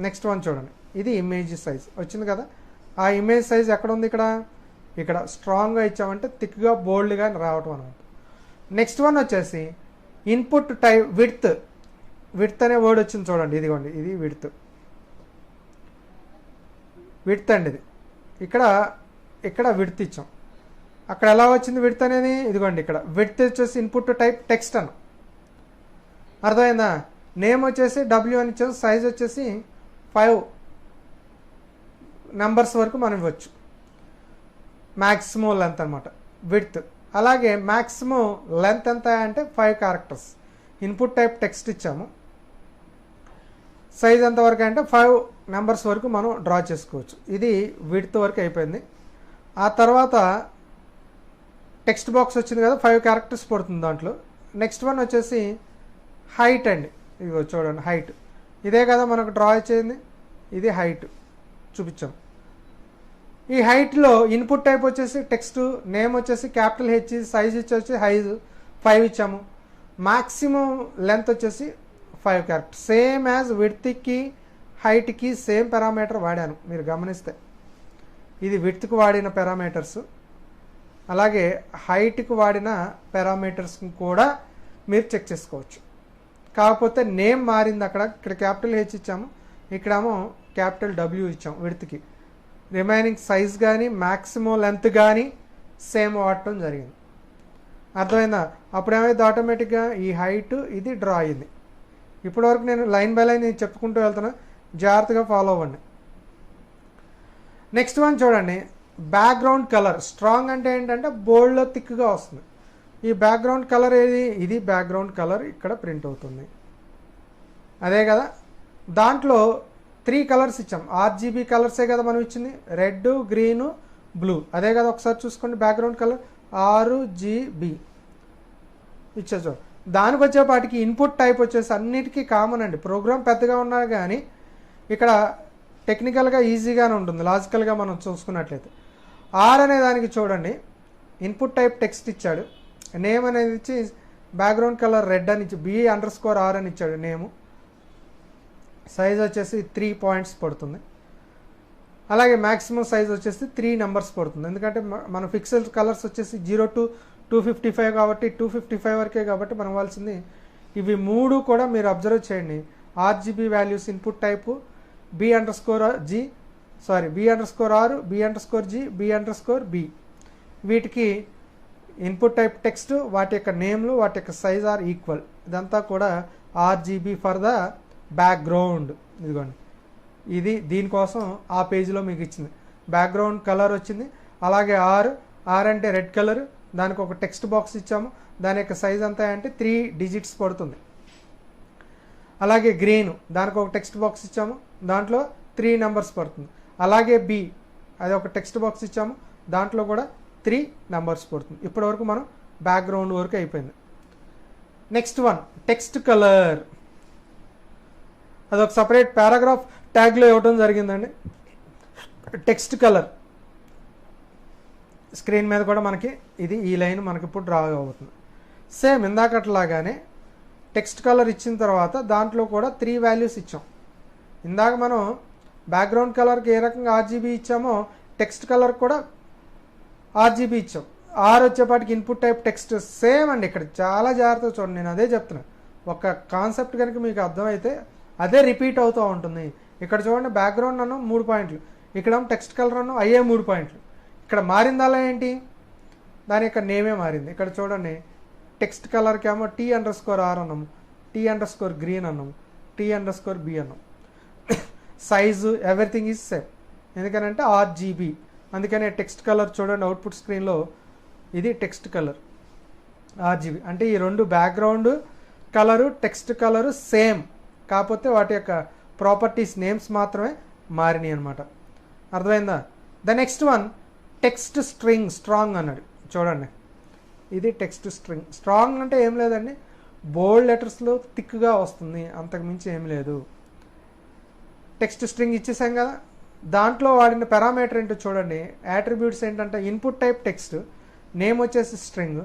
Speaker 1: నెక్స్ట్ వన్ చూడండి, ఇది ఇమేజ్ సైజ్ వచ్చింది కదా. ఆ ఇమేజ్ సైజ్ ఎక్కడ ఉంది, ఇక్కడ స్ట్రాంగ్గా ఇచ్చామంటే థిక్గా బోల్డ్గా రావటం అనమాట. నెక్స్ట్ వన్ వచ్చేసి ఇన్పుట్ టైప్ విడ్త్ అనే వర్డ్ వచ్చింది చూడండి, ఇదిగోండి, ఇది విడ్త్ అండి. ఇది ఇక్కడ విడ్త్ ఇచ్చాం. అక్కడ ఎలా వచ్చింది విడ్త్ అనేది, ఇదిగోండి ఇక్కడ విడ్త్ వచ్చేసి ఇన్పుట్ టైప్ టెక్స్ట్ అను. అర్థమైందా? నేమ్ వచ్చేసి W అని ఇచ్చాం, సైజ్ వచ్చేసి 5 నెంబర్స్ వరకు మనం ఇవ్వచ్చు. మ్యాక్సిమం లెంత్ అనమాట విడ్త్. అలాగే మ్యాక్సిమం లెంత్ ఎంత అంటే 5 క్యారెక్టర్స్. ఇన్పుట్ టైప్ టెక్స్ట్ ఇచ్చాము, సైజ్ ఎంతవరకు అంటే 5 నెంబర్స్ వరకు మనం డ్రా చేసుకోవచ్చు. ఇది విడ్త్ వరకు అయిపోయింది. ఆ తర్వాత టెక్స్ట్ బాక్స్ వచ్చింది కదా, 5 క్యారెక్టర్స్ పడుతుంది దాంట్లో. నెక్స్ట్ వన్ వచ్చేసి హైట్ అండి, ఇదిగో చూడండి హైట్, ఇదే కదా మనకు డ్రా చేయండి, ఇది హైట్ చూపించాం. ఈ హైట్లో ఇన్పుట్ టైప్ వచ్చేసి టెక్స్ట్, నేమ్ వచ్చేసి క్యాపిటల్ H, సైజ్ వచ్చేసి 5 ఇచ్చాము. మ్యాక్సిమం లెంత్ వచ్చేసి 5 క్యారెక్టర్స్. సేమ్ యాజ్ విడ్త్కి హైట్కి సేమ్ పారామీటర్ వాడాను, మీరు గమనిస్తే ఇది విడ్త్కి వాడిన పారామీటర్స్, అలాగే హైట్కి వాడిన పారామీటర్స్ కూడా మీరు చెక్ చేసుకోవచ్చు. కాకపోతే నేమ్ మారింది, ఇక్కడ క్యాపిటల్ H ఇచ్చాము, ఇక్కడేమో క్యాపిటల్ W ఇచ్చాము విడ్త్కి. రిమైనింగ్ సైజ్ కానీ మ్యాక్సిమం లెంత్ కానీ సేమ్ వాడటం జరిగింది. అర్థమైందా? అప్పుడు ఏమైంది, ఆటోమేటిక్గా ఈ హైట్ ఇది డ్రా అయింది. ఇప్పటివరకు నేను లైన్ బై లైన్ చెప్పుకుంటూ వెళ్తున్నా, జాగ్రత్తగా ఫాలో అవ్వండి. నెక్స్ట్ వన్ చూడండి, బ్యాక్గ్రౌండ్ కలర్. స్ట్రాంగ్ అంటే ఏంటంటే బోల్డ్లో థిక్గా వస్తుంది. ఈ బ్యాక్గ్రౌండ్ కలర్ ఏది, ఇది బ్యాక్గ్రౌండ్ కలర్ ఇక్కడ ప్రింట్ అవుతుంది, అదే కదా. దాంట్లో 3 కలర్స్ ఇచ్చాం, ఆర్జీబీ కలర్సే కదా మనం ఇచ్చింది, రెడ్, గ్రీను, బ్లూ, అదే కదా. ఒకసారి చూసుకోండి, బ్యాక్గ్రౌండ్ కలర్ ఆర్జీబీ ఇచ్చేచ్చు. దానికి వచ్చేపాటికి ఇన్పుట్ టైప్ వచ్చేసి అన్నిటికీ కామన్ అండి. ప్రోగ్రామ్ పెద్దగా ఉన్నా కానీ ఇక్కడ టెక్నికల్గా ఈజీగానే ఉంటుంది, లాజికల్గా మనం చూసుకున్నట్లయితే. ఆర్ అనే దానికి చూడండి, ఇన్పుట్ టైప్ టెక్స్ట్ ఇచ్చాడు, నేమ్ అనేది ఇచ్చి బ్యాక్గ్రౌండ్ కలర్ రెడ్ అని ఇచ్చి B_R అని ఇచ్చాడు నేము. సైజ్ వచ్చేసి 3 పాయింట్స్ పడుతుంది. అలాగే మ్యాక్సిమం సైజ్ వచ్చేసి 3 నెంబర్స్ పడుతుంది, ఎందుకంటే మన ఫిక్సెల్ కలర్స్ వచ్చేసి 0 to 255 కాబట్టి 255 వరకే కాబట్టి మనం ఇవ్వాల్సింది ఇవి 3 కూడా మీరు అబ్జర్వ్ చేయండి. RGB values input type B_R, B_G, B_B, వీటికి ఇన్పుట్ టైప్ టెక్స్ట్, వాటి యొక్క నేమ్లు, వాటి యొక్క సైజ్ ఆర్ ఈక్వల్. ఇదంతా కూడా ఆర్జీబీ ఫర్ ద బ్యాక్గ్రౌండ్. ఇదిగోండి, ఇది దీనికోసం ఆ పేజీలో మీకు ఇచ్చింది. బ్యాక్గ్రౌండ్ కలర్ వచ్చింది. అలాగే ఆర్ అంటే రెడ్ కలర్, దానికి ఒక టెక్స్ట్ బాక్స్ ఇచ్చాము, దాని యొక్క సైజ్ అంతా అంటే 3 డిజిట్స్ పడుతుంది. అలాగే గ్రీన్, దానికి ఒక టెక్స్ట్ బాక్స్ ఇచ్చాము, దాంట్లో 3 నెంబర్స్ పడుతుంది. అలాగే బి, అది ఒక టెక్స్ట్ బాక్స్ ఇచ్చాము, దాంట్లో కూడా 3 నెంబర్స్ పడుతుంది. ఇప్పటి వరకు మనం బ్యాక్గ్రౌండ్ వరకు అయిపోయింది. Next one, text colour. అదొక సపరేట్ పారాగ్రాఫ్ ట్యాగ్లో ఇవ్వడం జరిగిందండి. టెక్స్ట్ కలర్ స్క్రీన్ మీద కూడా మనకి ఇది ఈ లైన్ మనకి ఇప్పుడు డ్రా అవుతుంది. సేమ్ ఇందాకట్లాగానే టెక్స్ట్ కలర్ ఇచ్చిన తర్వాత దాంట్లో కూడా 3 వాల్యూస్ ఇచ్చాం. ఇందాక మనం బ్యాక్గ్రౌండ్ కలర్కి ఏ రకంగా ఆర్జీబీ ఇచ్చామో టెక్స్ట్ కలర్ కూడా ఆర్జీబీ ఇచ్చాం. ఆర్ వచ్చేపాటికి ఇన్పుట్ టైప్ టెక్స్ట్ సేమ్ అండి. ఇక్కడ చాలా జాగ్రత్తగా చూడండి, నేను అదే చెప్తున్నాను. ఒక కాన్సెప్ట్ కనుక మీకు అర్థమైతే అదే రిపీట్ అవుతూ ఉంటుంది. ఇక్కడ చూడండి, బ్యాక్గ్రౌండ్ అన్నాం 3 పాయింట్లు, ఇక్కడ టెక్స్ట్ కలర్ అన్నాం అయ్యే 3 పాయింట్లు. ఇక్కడ మారిందలా ఏంటి, దాని యొక్క నేమే మారింది. ఇక్కడ చూడండి, టెక్స్ట్ కలర్కి ఏమో T_R అన్నాము, T_గ్రీన్ అన్నాము, T_B అన్నాం. సైజు ఎవ్రీథింగ్ ఈజ్ సేమ్, ఎందుకనంటే ఆర్జీబీ. అందుకనే టెక్స్ట్ కలర్ చూడండి అవుట్పుట్ స్క్రీన్లో, ఇది టెక్స్ట్ కలర్ ఆర్జీబీ. అంటే ఈ 2 background colour text colour same, కాకపోతే వాటి యొక్క ప్రాపర్టీస్ నేమ్స్ మాత్రమే మారినాయి అనమాట. అర్థమైందా? The next one, text string. Strong అన్నాడు చూడండి, ఇది టెక్స్ట్ స్ట్రింగ్. స్ట్రాంగ్ అంటే ఏం లేదండి, బోల్డ్ లెటర్స్లో థిక్గా వస్తుంది, అంతకుమించి ఏం లేదు. టెక్స్ట్ స్ట్రింగ్ ఇచ్చేసాం కదా, దాంట్లో వాడిన పారామీటర్ ఏంటో చూడండి. యాట్రిబ్యూట్స్ ఏంటంటే ఇన్పుట్ టైప్ టెక్స్ట్, నేమ్ వచ్చేసి స్ట్రింగ్,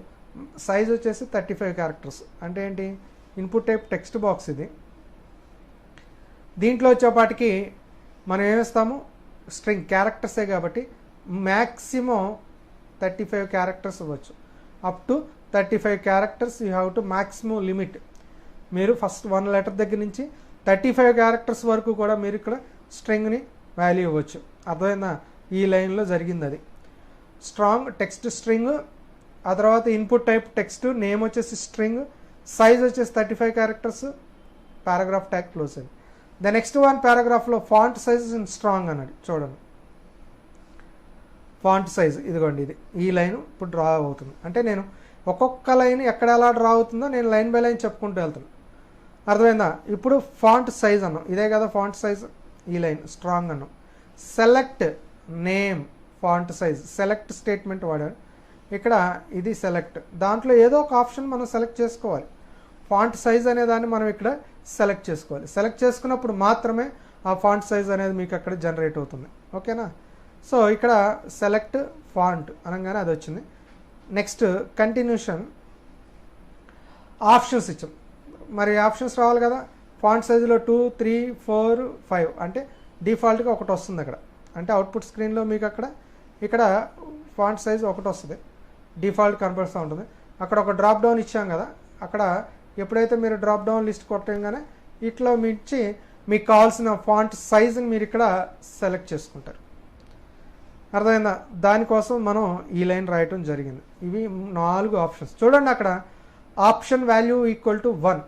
Speaker 1: సైజ్ వచ్చేసి 35 క్యారెక్టర్స్. అంటే ఏంటి, ఇన్పుట్ టైప్ టెక్స్ట్ బాక్స్ ఇది. దీంట్లో వచ్చేపాటికి మనం ఏమిస్తాము, స్ట్రింగ్ క్యారెక్టర్సే కాబట్టి మ్యాక్సిమం 35 క్యారెక్టర్స్ ఇవ్వచ్చు. Up to 35 characters you have to maximum limit. మీరు ఫస్ట్ 1 లెటర్ దగ్గర నుంచి 35 క్యారెక్టర్స్ వరకు కూడా మీరు ఇక్కడ స్ట్రింగ్ని వాల్యూ ఇవ్వచ్చు. అర్థమైందా? ఈ లైన్లో జరిగింది అది. స్ట్రాంగ్ టెక్స్ట్ స్ట్రింగ్, ఆ తర్వాత ఇన్పుట్ టైప్ టెక్స్ట్, నేమ్ వచ్చేసి స్ట్రింగ్, సైజ్ వచ్చేసి 35 క్యారెక్టర్స్, పారాగ్రాఫ్ ట్యాగ్ క్లోజ్ అయింది. ద నెక్స్ట్ వన్ పారాగ్రాఫ్లో ఫాంట్ సైజ్ ఇన్ స్ట్రాంగ్ అన్నాడు చూడండి. ఫాంట్ సైజ్ ఇదిగోండి, ఇది ఈ లైన్ ఇప్పుడు డ్రా అవుతుంది. అంటే నేను ఒక్కొక్క లైన్ ఎక్కడ ఎలా డ్రా అవుతుందో నేను లైన్ బై లైన్ చెప్పుకుంటూ వెళ్తాను. అర్థమైందా? ఇప్పుడు ఫాంట్ సైజ్ అన్నాం, ఇదే కదా ఫాంట్ సైజ్, ఈ లైన్ స్ట్రాంగ్ అన్నాం. Select name font size, select statement వాడాడు ఇక్కడ. ఇది సెలెక్ట్, దాంట్లో ఏదో ఒక ఆప్షన్ మనం సెలెక్ట్ చేసుకోవాలి. ఫాంట్ సైజ్ అనే దాన్ని మనం ఇక్కడ సెలెక్ట్ చేసుకోవాలి. సెలెక్ట్ చేసుకున్నప్పుడు మాత్రమే ఆ ఫాంట్ సైజ్ అనేది మీకు అక్కడ జనరేట్ అవుతుంది. ఓకేనా? సో ఇక్కడ సెలెక్ట్ ఫాంట్ అనగానే అది వచ్చింది. నెక్స్ట్ కంటిన్యూషన్, ఆప్షన్స్ ఇచ్చాం. మరి ఆప్షన్స్ రావాలి కదా. ఫాంట్ సైజులో 2, 3, 4, 5 అంటే డిఫాల్ట్గా ఒకటి వస్తుంది అక్కడ. అంటే అవుట్పుట్ స్క్రీన్లో మీకు అక్కడ ఇక్కడ ఫాంట్ సైజ్ ఒకటి వస్తుంది, డిఫాల్ట్ కనపడుతూ ఉంటుంది. అక్కడ ఒక డ్రాప్ డౌన్ ఇచ్చాం కదా, అక్కడ ఎప్పుడైతే మీరు డ్రాప్ డౌన్ లిస్ట్ కొట్టగానే ఇట్లా మించి మీకు కావాల్సిన ఫాంట్ సైజుని మీరు ఇక్కడ సెలెక్ట్ చేసుకుంటారు. అర్థమైందా? దానికోసం మనం ఈ లైన్ రాయటం జరిగింది. ఇవి 4 ఆప్షన్స్ చూడండి. అక్కడ ఆప్షన్ వాల్యూ ఈక్వల్ టు 1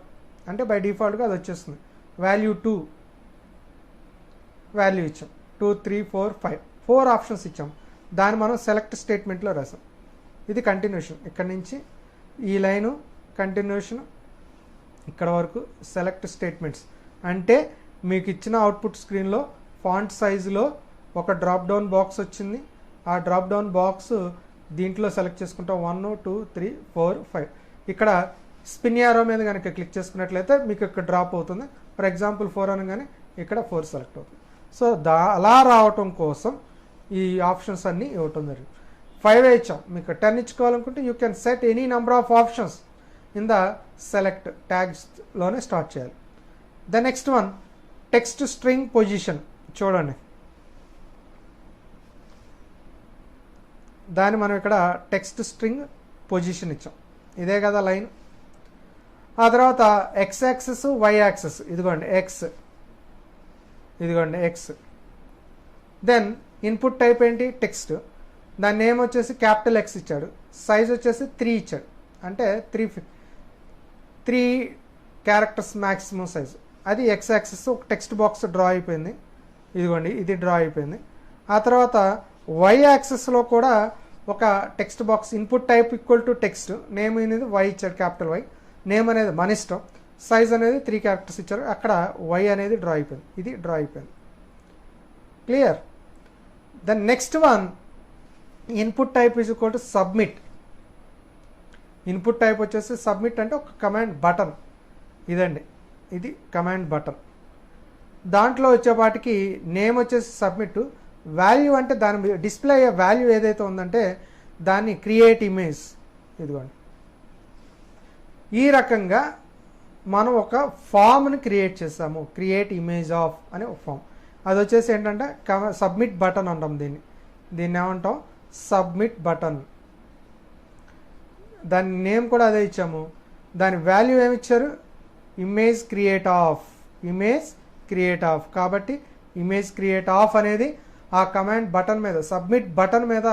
Speaker 1: అంటే బై డిఫాల్ట్గా అది వచ్చేస్తుంది. వాల్యూ 2 వాల్యూ ఇచ్చాం, 2 3 4 5 4 ఆప్షన్స్ ఇచ్చాం. దాన్ని మనం సెలెక్ట్ స్టేట్మెంట్లో రాసాం. ఇది కంటిన్యూషన్, ఇక్కడ నుంచి ఈ లైను కంటిన్యూషన్ ఇక్కడ వరకు సెలెక్ట్ స్టేట్మెంట్స్. అంటే మీకు ఇచ్చిన అవుట్పుట్ స్క్రీన్లో ఫాంట్ సైజులో ఒక డ్రాప్ డౌన్ బాక్స్ వచ్చింది. ఆ డ్రాప్ డౌన్ బాక్స్ దీంట్లో సెలెక్ట్ చేసుకుంటాం 1 2 3 4 5. ఇక్కడ స్పిన్ యారో మీద కనుక క్లిక్ చేసుకున్నట్లయితే మీకు ఇక్కడ డ్రాప్ అవుతుంది. ఫర్ ఎగ్జాంపుల్ 4 అనగానే ఇక్కడ 4 సెలెక్ట్ అవుతుంది. సో అలా రావటం కోసం ఈ ఆప్షన్స్ అన్నీ ఇవ్వటం జరిగింది. 5 ఇచ్చాం, మీకు 10 ఇచ్చుకోవాలనుకుంటే you can set any number of options in the select ట్యాగ్స్లోనే స్టార్ట్ చేయాలి. The next one text string position. చూడండి, దాన్ని మనం ఇక్కడ టెక్స్ట్ స్ట్రింగ్ పొజిషన్ ఇచ్చాం. ఇదే కదా లైన్. ఆ తర్వాత ఎక్స్ యాక్సెస్ వై యాక్సెస్, ఇదిగోండి ఎక్స్, ఇదిగోండి ఎక్స్. దెన్ ఇన్పుట్ టైప్ ఏంటి, టెక్స్ట్. దాని నేమ్ వచ్చేసి క్యాపిటల్ ఎక్స్ ఇచ్చాడు. సైజ్ వచ్చేసి 3 ఇచ్చాడు, అంటే 3 క్యారెక్టర్స్ మ్యాక్సిమం సైజు. అది ఎక్స్ యాక్సెస్. ఒక టెక్స్ట్ బాక్స్ డ్రా అయిపోయింది, ఇదిగోండి ఇది డ్రా అయిపోయింది. ఆ తర్వాత వై యాక్సెస్లో కూడా ఒక text box, input type equal to text, name అనేది వై ఇచ్చాడు, క్యాపిటల్ వై. నేమ్ అనేది మన ఇష్టం, సైజ్ అనేది 3 క్యారెక్టర్స్ ఇచ్చారు. అక్కడ వై అనేది డ్రా అయిపోయింది, ఇది డ్రా అయిపోయింది. Clear. The next one input type is equal to submit. Input type వచ్చేసి సబ్మిట్, అంటే ఒక కమాండ్ బటన్. ఇదండి, ఇది కమాండ్ బటన్. దాంట్లో వచ్చేపాటికి నేమ్ వచ్చేసి సబ్మిట్. వాల్యూ అంటే దాని డిస్ప్లే అయ్యే వాల్యూ ఏదైతే ఉందంటే దాన్ని క్రియేట్ ఇమేజ్, ఇదిగోండి. ఈ రకంగా మనం ఒక ఫామ్ని క్రియేట్ చేస్తాము, క్రియేట్ ఇమేజ్ ఆఫ్ అనే ఒక ఫామ్. అది వచ్చేసి ఏంటంటే సబ్మిట్ బటన్ అంటాం దీన్ని ఏమంటాం, సబ్మిట్ బటన్. దాని నేమ్ కూడా అదే ఇచ్చాము. దాని వాల్యూ ఏమి ఇచ్చారు, image create of, image create of. కాబట్టి ఇమేజ్ క్రియేట్ ఆఫ్ అనేది ఆ కమాండ్ బటన్ మీద, సబ్మిట్ బటన్ మీద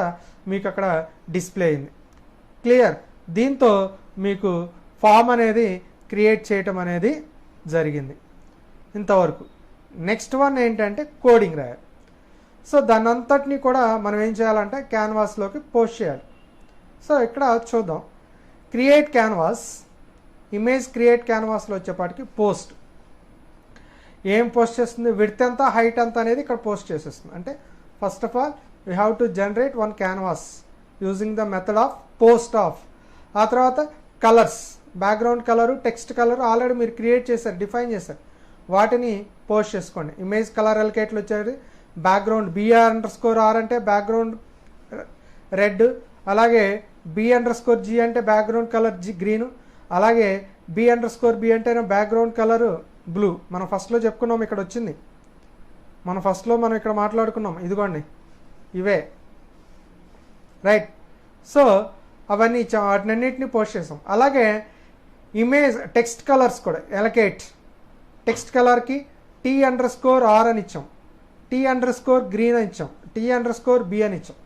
Speaker 1: మీకు అక్కడ డిస్ప్లే అయింది. క్లియర్. దీంతో మీకు ఫామ్ అనేది క్రియేట్ చేయటం అనేది జరిగింది ఇంతవరకు. నెక్స్ట్ వన్ ఏంటంటే కోడింగ్ రాయాలి. సో దాని అంతటినీ కూడా మనం ఏం చేయాలంటే క్యాన్వాస్లోకి పోస్ట్ చేయాలి. సో ఇక్కడ చూద్దాం, క్రియేట్ క్యాన్వాస్, ఇమేజ్ క్రియేట్ క్యాన్వాస్లో వచ్చేపాటికి పోస్ట్. ఏం పోస్ట్ చేస్తుంది, విడ్త్ ఎంత హైట్ ఎంత అనేది ఇక్కడ పోస్ట్ చేసేస్తుంది. అంటే first of all we have to generate one canvas using the method of post of. ఆ తర్వాత colours, background colour, text colour already మీరు క్రియేట్ చేశారు, డిఫైన్ చేశారు, వాటిని పోస్ట్ చేసుకోండి. ఇమేజ్ కలర్ ఎలికేట్లు వచ్చారు. బ్యాక్గ్రౌండ్ BR_R అంటే బ్యాక్గ్రౌండ్ రెడ్, అలాగే B_G అంటే బ్యాక్గ్రౌండ్ కలర్ గ్రీను, అలాగే B_B అంటే బ్యాక్గ్రౌండ్ కలర్ బ్లూ. మనం ఫస్ట్లో చెప్పుకున్నాం, ఇక్కడ వచ్చింది, మనం ఫస్ట్లో మనం ఇక్కడ మాట్లాడుకున్నాం, ఇదిగోండి ఇవే, రైట్. సో అవన్నీ ఇచ్చాం, వాటినన్నింటినీ పోస్ట్ చేసాం. అలాగే ఇమేజ్ టెక్స్ట్ కలర్స్ కూడా ఎలకేట్, టెక్స్ట్ కలర్కి T_R అని ఇచ్చాం, T_green అని ఇచ్చాం, T_B అని ఇచ్చాం.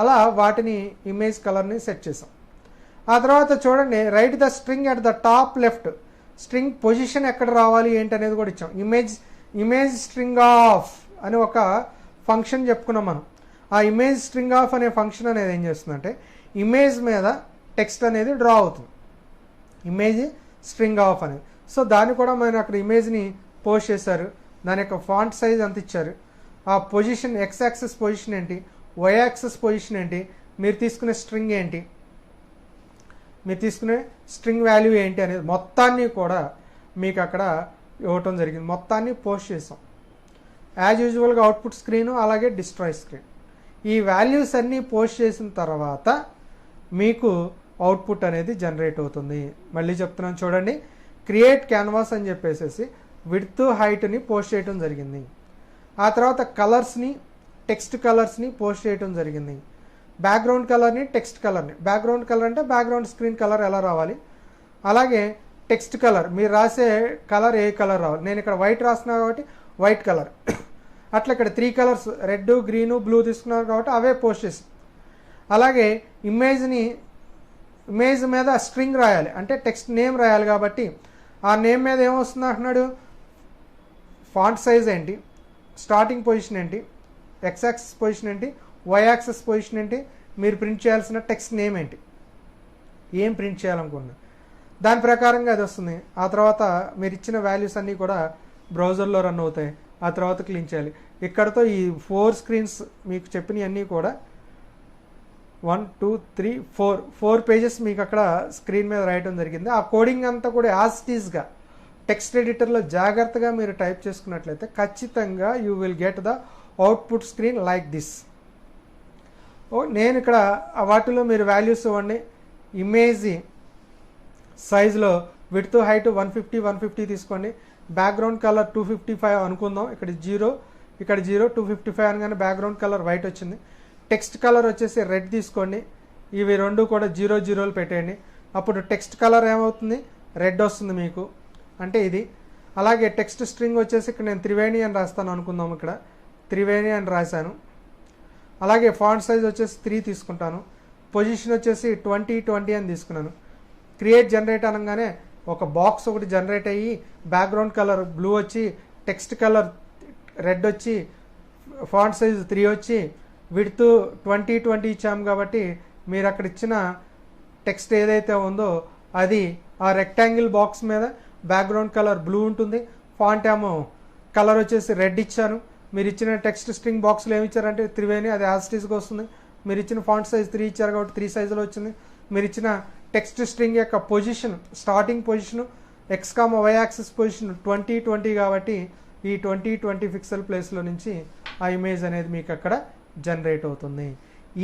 Speaker 1: అలా వాటిని ఇమేజ్ కలర్ని సెట్ చేసాం. ఆ తర్వాత చూడండి, right the string at the top left, string position ఎక్కడ రావాలి ఏంటి అనేది కూడా ఇచ్చాం. ఇమేజ్ స్ట్రింగ్ ఆఫ్ అని ఒక ఫంక్షన్ చెప్పుకున్నాం మనం. ఆ ఇమేజ్ స్ట్రింగ్ ఆఫ్ అనే ఫంక్షన్ అనేది ఏం చేస్తుందంటే ఇమేజ్ మీద టెక్స్ట్ అనేది డ్రా అవుతుంది, ఇమేజ్ స్ట్రింగ్ ఆఫ్ అనేది. సో దాన్ని కూడా మనం అక్కడ ఇమేజ్ని పోస్ట్ చేశారు. దాని యొక్క ఫాంట్ సైజ్ అంత ఇచ్చారు. ఆ పొజిషన్, ఎక్స్ యాక్సెస్ పొజిషన్ ఏంటి, వై యాక్సెస్ పొజిషన్ ఏంటి, మీరు తీసుకునే స్ట్రింగ్ ఏంటి, మీరు తీసుకునే స్ట్రింగ్ వాల్యూ ఏంటి అనేది మొత్తాన్ని కూడా మీకు అక్కడ ఇవ్వటం జరిగింది. మొత్తాన్ని పోస్ట్ చేసాం. యాజ్ యూజువల్గా అవుట్పుట్ స్క్రీను, అలాగే డిస్ట్రాయ్ స్క్రీన్. ఈ వాల్యూస్ అన్నీ పోస్ట్ చేసిన తర్వాత మీకు అవుట్పుట్ అనేది జనరేట్ అవుతుంది. మళ్ళీ చెప్తున్నాను చూడండి, క్రియేట్ క్యాన్వాస్ అని చెప్పేసి విడ్త్ హైట్ని పోస్ట్ చేయడం జరిగింది. ఆ తర్వాత కలర్స్ని, టెక్స్ట్ కలర్స్ని పోస్ట్ చేయడం జరిగింది. బ్యాక్గ్రౌండ్ కలర్ని, టెక్స్ట్ కలర్ని, బ్యాక్గ్రౌండ్ కలర్ అంటే బ్యాక్గ్రౌండ్ స్క్రీన్ కలర్ ఎలా రావాలి, అలాగే టెక్స్ట్ కలర్ మీరు రాసే కలర్ ఏ కలర్ రావాలి. నేను ఇక్కడ వైట్ రాస్తున్నా కాబట్టి వైట్ కలర్, అట్లా ఇక్కడ 3 కలర్స్ రెడ్, గ్రీను, బ్లూ తీసుకున్నారు కాబట్టి అవే పోస్ట్ చేసి. అలాగే ఇమేజ్ మీద స్ట్రింగ్ రాయాలి, అంటే టెక్స్ట్ నేమ్ రాయాలి కాబట్టి ఆ నేమ్ మీద ఏమొస్తుంది అంటున్నాడు, ఫాంట్ సైజ్ ఏంటి, స్టార్టింగ్ పొజిషన్ ఏంటి, ఎక్స్ యాక్సిస్ పొజిషన్ ఏంటి, వై యాక్సిస్ పొజిషన్ ఏంటి, మీరు ప్రింట్ చేయాల్సిన టెక్స్ట్ నేమ్ ఏంటి, ఏం ప్రింట్ చేయాలనుకున్నా దాని ప్రకారంగా అది వస్తుంది. ఆ తర్వాత మీరు ఇచ్చిన వాల్యూస్ అన్నీ కూడా బ్రౌజర్లో రన్ అవుతాయి. ఆ తర్వాత క్లీన్ చేయాలి. ఇక్కడతో ఈ 4 స్క్రీన్స్ మీకు చెప్పినవన్నీ కూడా 1 2 3 4 పేజెస్ మీకు అక్కడ స్క్రీన్ మీద రాయడం జరిగింది. ఆ కోడింగ్ అంతా కూడా యాజ్ ఇట్ ఈస్గా టెక్స్ట్ ఎడిటర్లో జాగ్రత్తగా మీరు టైప్ చేసుకున్నట్లయితే ఖచ్చితంగా you will get the output screen like this. నేను ఇక్కడ వాటిలో మీరు వాల్యూస్ ఇవ్వండి. ఇమేజ్ సైజులో విడ్త్ హైట్ 150 తీసుకోండి. బ్యాక్గ్రౌండ్ కలర్ 255 అనుకుందాం. ఇక్కడ 0 255 అనగానే బ్యాక్గ్రౌండ్ కలర్ వైట్ వచ్చింది. టెక్స్ట్ కలర్ వచ్చేసి రెడ్ తీసుకోండి. ఇవి రెండు కూడా 0 పెట్టేయండి. అప్పుడు టెక్స్ట్ కలర్ ఏమవుతుంది, రెడ్ వస్తుంది మీకు, అంటే ఇది. అలాగే టెక్స్ట్ స్ట్రింగ్ వచ్చేసి ఇక్కడ నేను త్రివేణి అని రాస్తాను అనుకుందాం. ఇక్కడ త్రివేణి అని రాశాను. అలాగే ఫాంట్ సైజ్ వచ్చేసి 3 తీసుకుంటాను. పొజిషన్ వచ్చేసి 20 అని తీసుకున్నాను. క్రియేట్ జనరేట్ అనగానే ఒక బాక్స్ ఒకటి జనరేట్ అయ్యి బ్యాక్గ్రౌండ్ కలర్ బ్లూ వచ్చి, టెక్స్ట్ కలర్ రెడ్ వచ్చి, ఫాంట్ సైజ్ 3 వచ్చి, విడ్త్ 20 ఇచ్చాము. కాబట్టి మీరు అక్కడ ఇచ్చిన టెక్స్ట్ ఏదైతే ఉందో అది ఆ రెక్టాంగిల్ బాక్స్ మీద బ్యాక్గ్రౌండ్ కలర్ బ్లూ ఉంటుంది. ఫాంట్ ఏమో కలర్ వచ్చేసి రెడ్ ఇచ్చాను. మీరు ఇచ్చిన టెక్స్ట్ స్ట్రింగ్ బాక్స్లో ఏమి ఇచ్చారంటే త్రివేణి, అది యాజ్ ఇట్ ఈస్గా వస్తుంది. మీరు ఇచ్చిన ఫాంట్ సైజ్ 3 ఇచ్చారు కాబట్టి 3 సైజులో వచ్చింది. మీరు ఇచ్చిన టెక్స్ట్ స్ట్రింగ్ యొక్క position, starting position X comma why axis position 20 కాబట్టి ఈ 20 పిక్సెల్ ప్లేస్లో నుంచి ఆ ఇమేజ్ అనేది మీకు అక్కడ జనరేట్ అవుతుంది.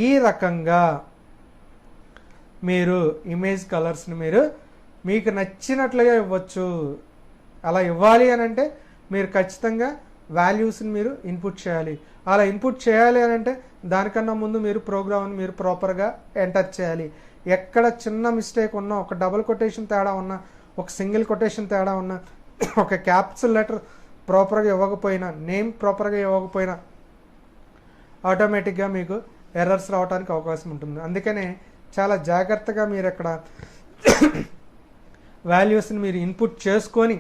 Speaker 1: ఈ రకంగా మీరు ఇమేజ్ కలర్స్ని మీరు మీకు నచ్చినట్లుగా ఇవ్వచ్చు. అలా ఇవ్వాలి అని అంటే మీరు ఖచ్చితంగా వాల్యూస్ని మీరు ఇన్పుట్ చేయాలి. అలా ఇన్పుట్ చేయాలి అని అంటే దానికన్నా ముందు మీరు ప్రోగ్రామ్ని మీరు ప్రాపర్గా ఎంటర్ చేయాలి. ఎక్కడ చిన్న మిస్టేక్ ఉన్నా, ఒక డబుల్ కొటేషన్ తేడా ఉన్నా, ఒక సింగిల్ కొటేషన్ తేడా ఉన్నా, ఒక క్యాపిటల్ లెటర్ ప్రాపర్గా ఇవ్వకపోయినా, నేమ్ ప్రాపర్గా ఇవ్వకపోయినా ఆటోమేటిక్గా మీకు ఎర్రర్స్ రావడానికి అవకాశం ఉంటుంది. అందుకనే చాలా జాగ్రత్తగా మీరు అక్కడ వాల్యూస్ని మీరు ఇన్పుట్ చేసుకొని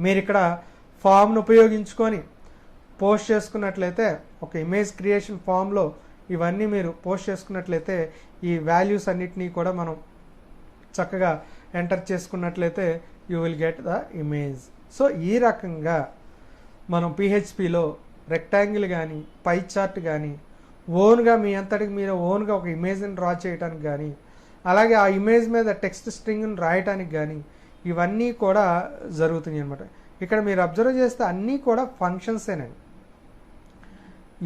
Speaker 1: మీరు ఇక్కడ ఫామ్ను ఉపయోగించుకొని పోస్ట్ చేసుకున్నట్లయితే, ఒక ఇమేజ్ క్రియేషన్ ఫామ్లో ఇవన్నీ మీరు పోస్ట్ చేసుకున్నట్లయితే ఈ వాల్యూస్ అన్నిటినీ కూడా మనం చక్కగా ఎంటర్ చేసుకున్నట్లయితే you will get the image. So ఈ రకంగా మనం పిహెచ్పిలో రెక్టాంగిల్ కానీ, పై చార్ట్ కానీ, ఓన్గా మీ అంతటికి మీరు ఓన్గా ఒక ఇమేజ్ని డ్రా చేయడానికి కానీ, అలాగే ఆ ఇమేజ్ మీద టెక్స్ట్ స్ట్రింగ్ని రాయడానికి కానీ ఇవన్నీ కూడా జరుగుతున్నాయి అనమాట. ఇక్కడ మీరు అబ్జర్వ్ చేస్తే అన్నీ కూడా ఫంక్షన్సేనండి.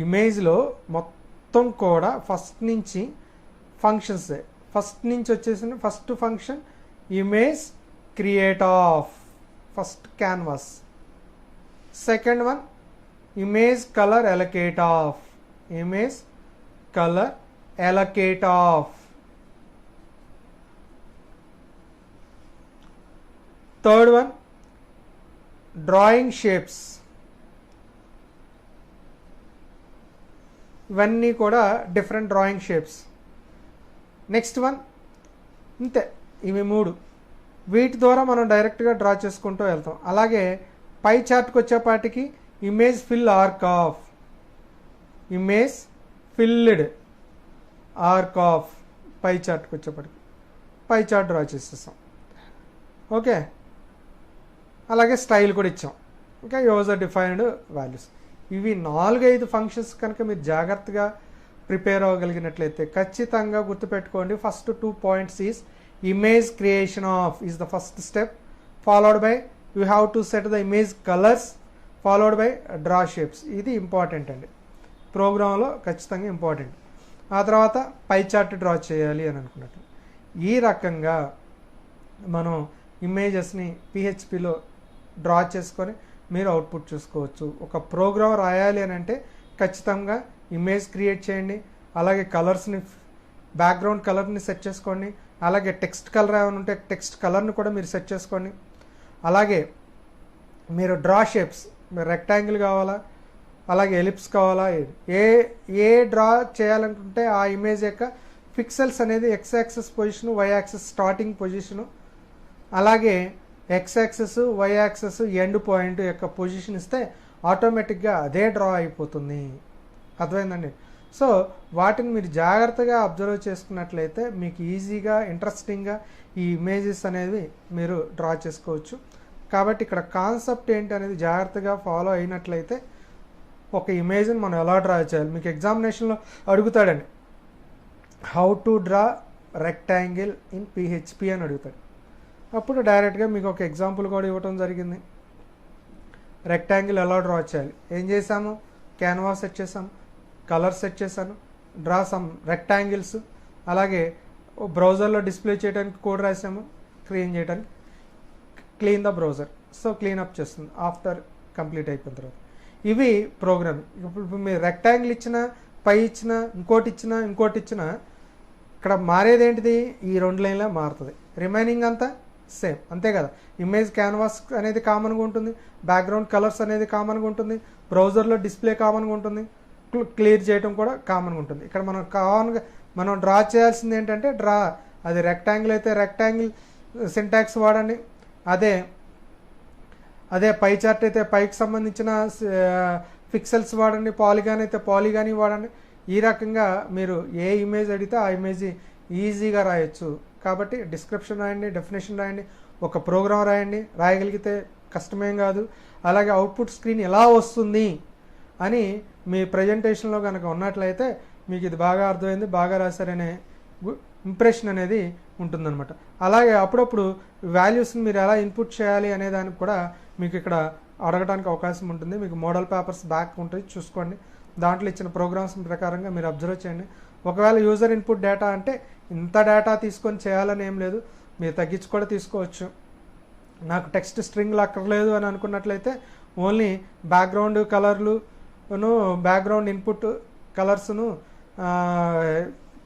Speaker 1: ఇమేజ్లో మొత్తం కూడా ఫస్ట్ నుంచి ఫంక్షన్సే. ఫస్ట్ నుంచి వచ్చేసిన first function image create of, first canvas. Second one image colour allocate of, image colour allocate of. Third one drawing shapes. ఇవన్నీ కూడా different drawing shapes. Next one ఇంతే, ఇవి 3. వీటి ద్వారా మనం డైరెక్ట్గా డ్రా చేసుకుంటూ వెళ్తాం. అలాగే పై చార్ట్కి వచ్చేపాటికి image fill arc off, image filled arc off. Pie చార్ట్కి వచ్చేపాటికి పై చార్ట్ డ్రా చేసేస్తాం. ఓకే, అలాగే స్టైల్ కూడా ఇచ్చాం. ఇంకా యూజర్ డిఫైన్డ్ వాల్యూస్. ఇవి 4-5 ఫంక్షన్స్ కనుక మీరు జాగ్రత్తగా ప్రిపేర్ అవ్వగలిగినట్లయితే ఖచ్చితంగా గుర్తుపెట్టుకోండి. First 2 points is image creation of is the first step, followed by you have to set the image colours, followed by draw shapes. ఇది ఇంపార్టెంట్ అండి, ప్రోగ్రాంలో ఖచ్చితంగా ఇంపార్టెంట్. ఆ తర్వాత పై చార్ట్ డ్రా చేయాలి అని అనుకున్నట్టు. ఈ రకంగా మనం ఇమేజెస్ని పిహెచ్పిలో డ్రా చేసుకొని మీరు అవుట్పుట్ చూసుకోవచ్చు. ఒక ప్రోగ్రామ్ రాయాలి అని అంటే ఖచ్చితంగా ఇమేజ్ క్రియేట్ చేయండి. అలాగే కలర్స్ని, బ్యాక్గ్రౌండ్ కలర్ని సెట్ చేసుకోండి. అలాగే టెక్స్ట్ కలర్ ఏమైనా ఉంటే టెక్స్ట్ కలర్ని కూడా మీరు సెట్ చేసుకోండి. అలాగే మీరు డ్రా షేప్స్, మీరు రెక్టాంగిల్ కావాలా, అలాగే ఎలిప్స్ కావాలా, ఏ డ్రా చేయాలనుకుంటే ఆ ఇమేజ్ యొక్క పిక్సెల్స్ అనేది x axis position, y axis starting position, అలాగే x access why axes end point యొక్క పొజిషన్ ఇస్తే ఆటోమేటిక్గా అదే డ్రా అయిపోతుంది. అర్థమైందండి? సో వాటిని మీరు జాగ్రత్తగా అబ్జర్వ్ చేసుకున్నట్లయితే మీకు ఈజీగా ఇంట్రెస్టింగ్గా ఈ ఇమేజెస్ అనేవి మీరు డ్రా చేసుకోవచ్చు. కాబట్టి ఇక్కడ కాన్సెప్ట్ ఏంటి అనేది జాగ్రత్తగా ఫాలో అయినట్లయితే ఒక ఇమేజ్ని మనం ఎలా డ్రా చేయాలి, మీకు ఎగ్జామినేషన్లో అడుగుతాడండి. How to draw rectangle in PHP అని అడుగుతాడు. అప్పుడు డైరెక్ట్గా మీకు ఒక ఎగ్జాంపుల్ కూడా ఇవ్వటం జరిగింది. రెక్టాంగిల్ ఎలా డ్రా చేయాలి, ఏం చేసాము, క్యాన్వాస్ సెట్ చేసాము, కలర్ సెట్ చేశాను, డ్రా సమ్ రెక్టాంగిల్స్, అలాగే బ్రౌజర్లో డిస్ప్లే చేయడానికి కోడ్ రాసాము, క్లీన్ చేయడానికి clean the browser. So clean up చేస్తుంది ఆఫ్టర్ కంప్లీట్ అయిపోయిన తర్వాత. ఇవి ప్రోగ్రామ్. ఇప్పుడు మీరు రెక్టాంగిల్ ఇచ్చినా, పై ఇచ్చినా, ఇంకోటి ఇచ్చినా ఇక్కడ మారేది ఏంటిది, ఈ 2 లైన్లో మారుతుంది. రిమైనింగ్ అంతా సేమ్, అంతే కదా. ఇమేజ్ క్యాన్వాస్ అనేది కామన్గా ఉంటుంది, బ్యాక్గ్రౌండ్ కలర్స్ అనేది కామన్గా ఉంటుంది, బ్రౌజర్లో డిస్ప్లే కామన్గా ఉంటుంది, క్లియర్ చేయడం కూడా కామన్గా ఉంటుంది. ఇక్కడ మనం డ్రా చేయాల్సింది ఏంటంటే అది రెక్టాంగిల్ అయితే రెక్టాంగిల్ సింటాక్స్ వాడండి, అదే పై చార్ట్ అయితే పైకి సంబంధించిన పిక్సెల్స్ వాడండి, పాలిగాన్ అయితే పాలిగాని వాడండి. ఈ రకంగా మీరు ఏ ఇమేజ్ అడిగితే ఆ ఇమేజ్ ఈజీగా రాయొచ్చు. కాబట్టి డిస్క్రిప్షన్ రాయండి, డెఫినేషన్ రాయండి, ఒక ప్రోగ్రామ్ రాయగలిగితే కష్టమేం కాదు. అలాగే అవుట్పుట్ స్క్రీన్ ఎలా వస్తుంది అని మీ ప్రజెంటేషన్లో కనుక ఉన్నట్లయితే మీకు ఇది బాగా అర్థమైంది, బాగా రాశారనే ఇంప్రెషన్ అనేది ఉంటుందన్నమాట. అలాగే అప్పుడప్పుడు వాల్యూస్ని మీరు ఎలా ఇన్పుట్ చేయాలి అనే దానికి కూడా మీకు ఇక్కడ అడగడానికి అవకాశం ఉంటుంది. మీకు మోడల్ పేపర్స్ బ్యాక్ ఉంటుంది, చూసుకోండి. దాంట్లో ఇచ్చిన ప్రోగ్రామ్స్ ప్రకారంగా మీరు అబ్జర్వ్ చేయండి. ఒకవేళ యూజర్ ఇన్పుట్ డేటా అంటే ఇంత డేటా తీసుకొని చేయాలని ఏం లేదు, మీరు తగ్గించి కూడా తీసుకోవచ్చు. నాకు టెక్స్ట్ స్ట్రింగ్లు అక్కర్లేదు అని అనుకున్నట్లయితే ఓన్లీ బ్యాక్గ్రౌండ్ కలర్లును, బ్యాక్గ్రౌండ్ ఇన్పుట్ కలర్స్ను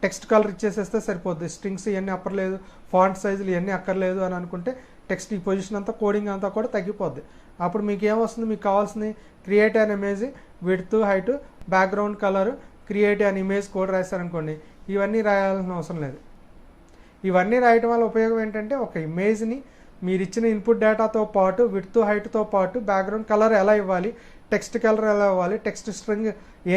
Speaker 1: టెక్స్ట్ కలర్ ఇచ్చేసేస్తే సరిపోద్ది. స్ట్రింగ్స్ ఇవన్నీ అక్కర్లేదు, ఫాంట్ సైజులు ఇవన్నీ అక్కర్లేదు అని అనుకుంటే టెక్స్ట్ ఈ పొజిషన్ అంతా, కోడింగ్ అంతా కూడా తగ్గిపోద్ది. అప్పుడు మీకు ఏమొస్తుంది, మీకు కావాల్సింది create an image, width, height, background colour, create an image code రాశారనుకోండి, ఇవన్నీ రాయాల్సిన అవసరం లేదు. ఇవన్నీ రాయటం వల్ల ఉపయోగం ఏంటంటే ఒక ఇమేజ్ని మీరు ఇచ్చిన ఇన్పుట్ డేటాతో పాటు విడ్త్, హైట్తో పాటు బ్యాక్గ్రౌండ్ కలర్ ఎలా ఇవ్వాలి, టెక్స్ట్ కలర్ ఎలా ఇవ్వాలి, టెక్స్ట్ స్ట్రింగ్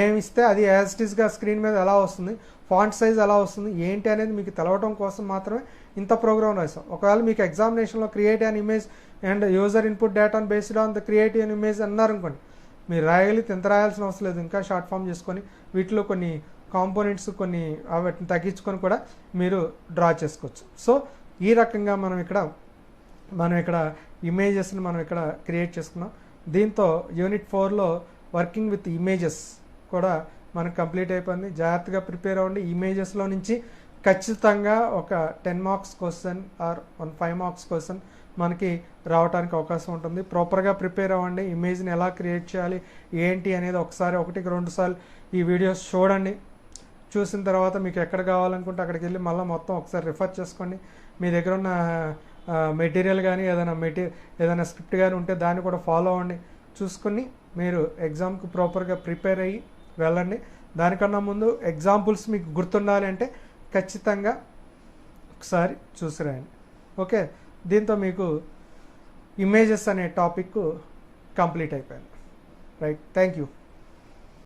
Speaker 1: ఏమి ఇస్తే అది యాజ్ ఇట్ ఈస్గా స్క్రీన్ మీద ఎలా వస్తుంది, ఫాంట్ సైజ్ ఎలా వస్తుంది ఏంటి అనేది మీకు తెలవడం కోసం మాత్రమే ఇంత ప్రోగ్రామ్ రాసాం. ఒకవేళ మీకు ఎగ్జామినేషన్లో create an image and user input data based on the create an image అన్నారనుకోండి, మీరు రాయగలిగితే ఎంత రాయాల్సిన అవసరం లేదు. ఇంకా షార్ట్ ఫామ్ చేసుకొని వీటిలో కొన్ని కాంపోనెంట్స్ కొన్ని వాటిని తగ్గించుకొని కూడా మీరు డ్రా చేసుకోవచ్చు. సో ఈ రకంగా మనం ఇక్కడ ఇమేజెస్ని మనం ఇక్కడ క్రియేట్ చేసుకున్నాం. దీంతో యూనిట్ 4లో వర్కింగ్ విత్ ఇమేజెస్ కూడా మనకు కంప్లీట్ అయిపోయింది. జాగ్రత్తగా ప్రిపేర్ అవ్వండి. ఇమేజెస్లో నుంచి ఖచ్చితంగా ఒక 10 marks question or 5 marks question మనకి రావడానికి అవకాశం ఉంటుంది. ప్రాపర్గా ప్రిపేర్ అవ్వండి. ఇమేజ్ని ఎలా క్రియేట్ చేయాలి ఏంటి అనేది ఒకటికి 2 సార్లు ఈ వీడియోస్ చూడండి. చూసిన తర్వాత మీకు ఎక్కడ కావాలనుకుంటే అక్కడికి వెళ్ళి మళ్ళీ మొత్తం ఒకసారి రిఫర్ చేసుకోండి. మీ దగ్గర ఉన్న మెటీరియల్ కానీ ఏదైనా స్క్రిప్ట్ కానీ ఉంటే దాన్ని కూడా ఫాలో అవ్వండి. చూసుకుని మీరు ఎగ్జామ్కి ప్రాపర్గా ప్రిపేర్ అయ్యి వెళ్ళండి. దానికన్నా ముందు ఎగ్జాంపుల్స్ మీకు గుర్తుండాలి అంటే ఖచ్చితంగా ఒకసారి చూసి రాయండి. ఓకే, దీంతో మీకు ఇమేజెస్ అనే టాపిక్ కంప్లీట్ అయిపోయింది. Right, thank you.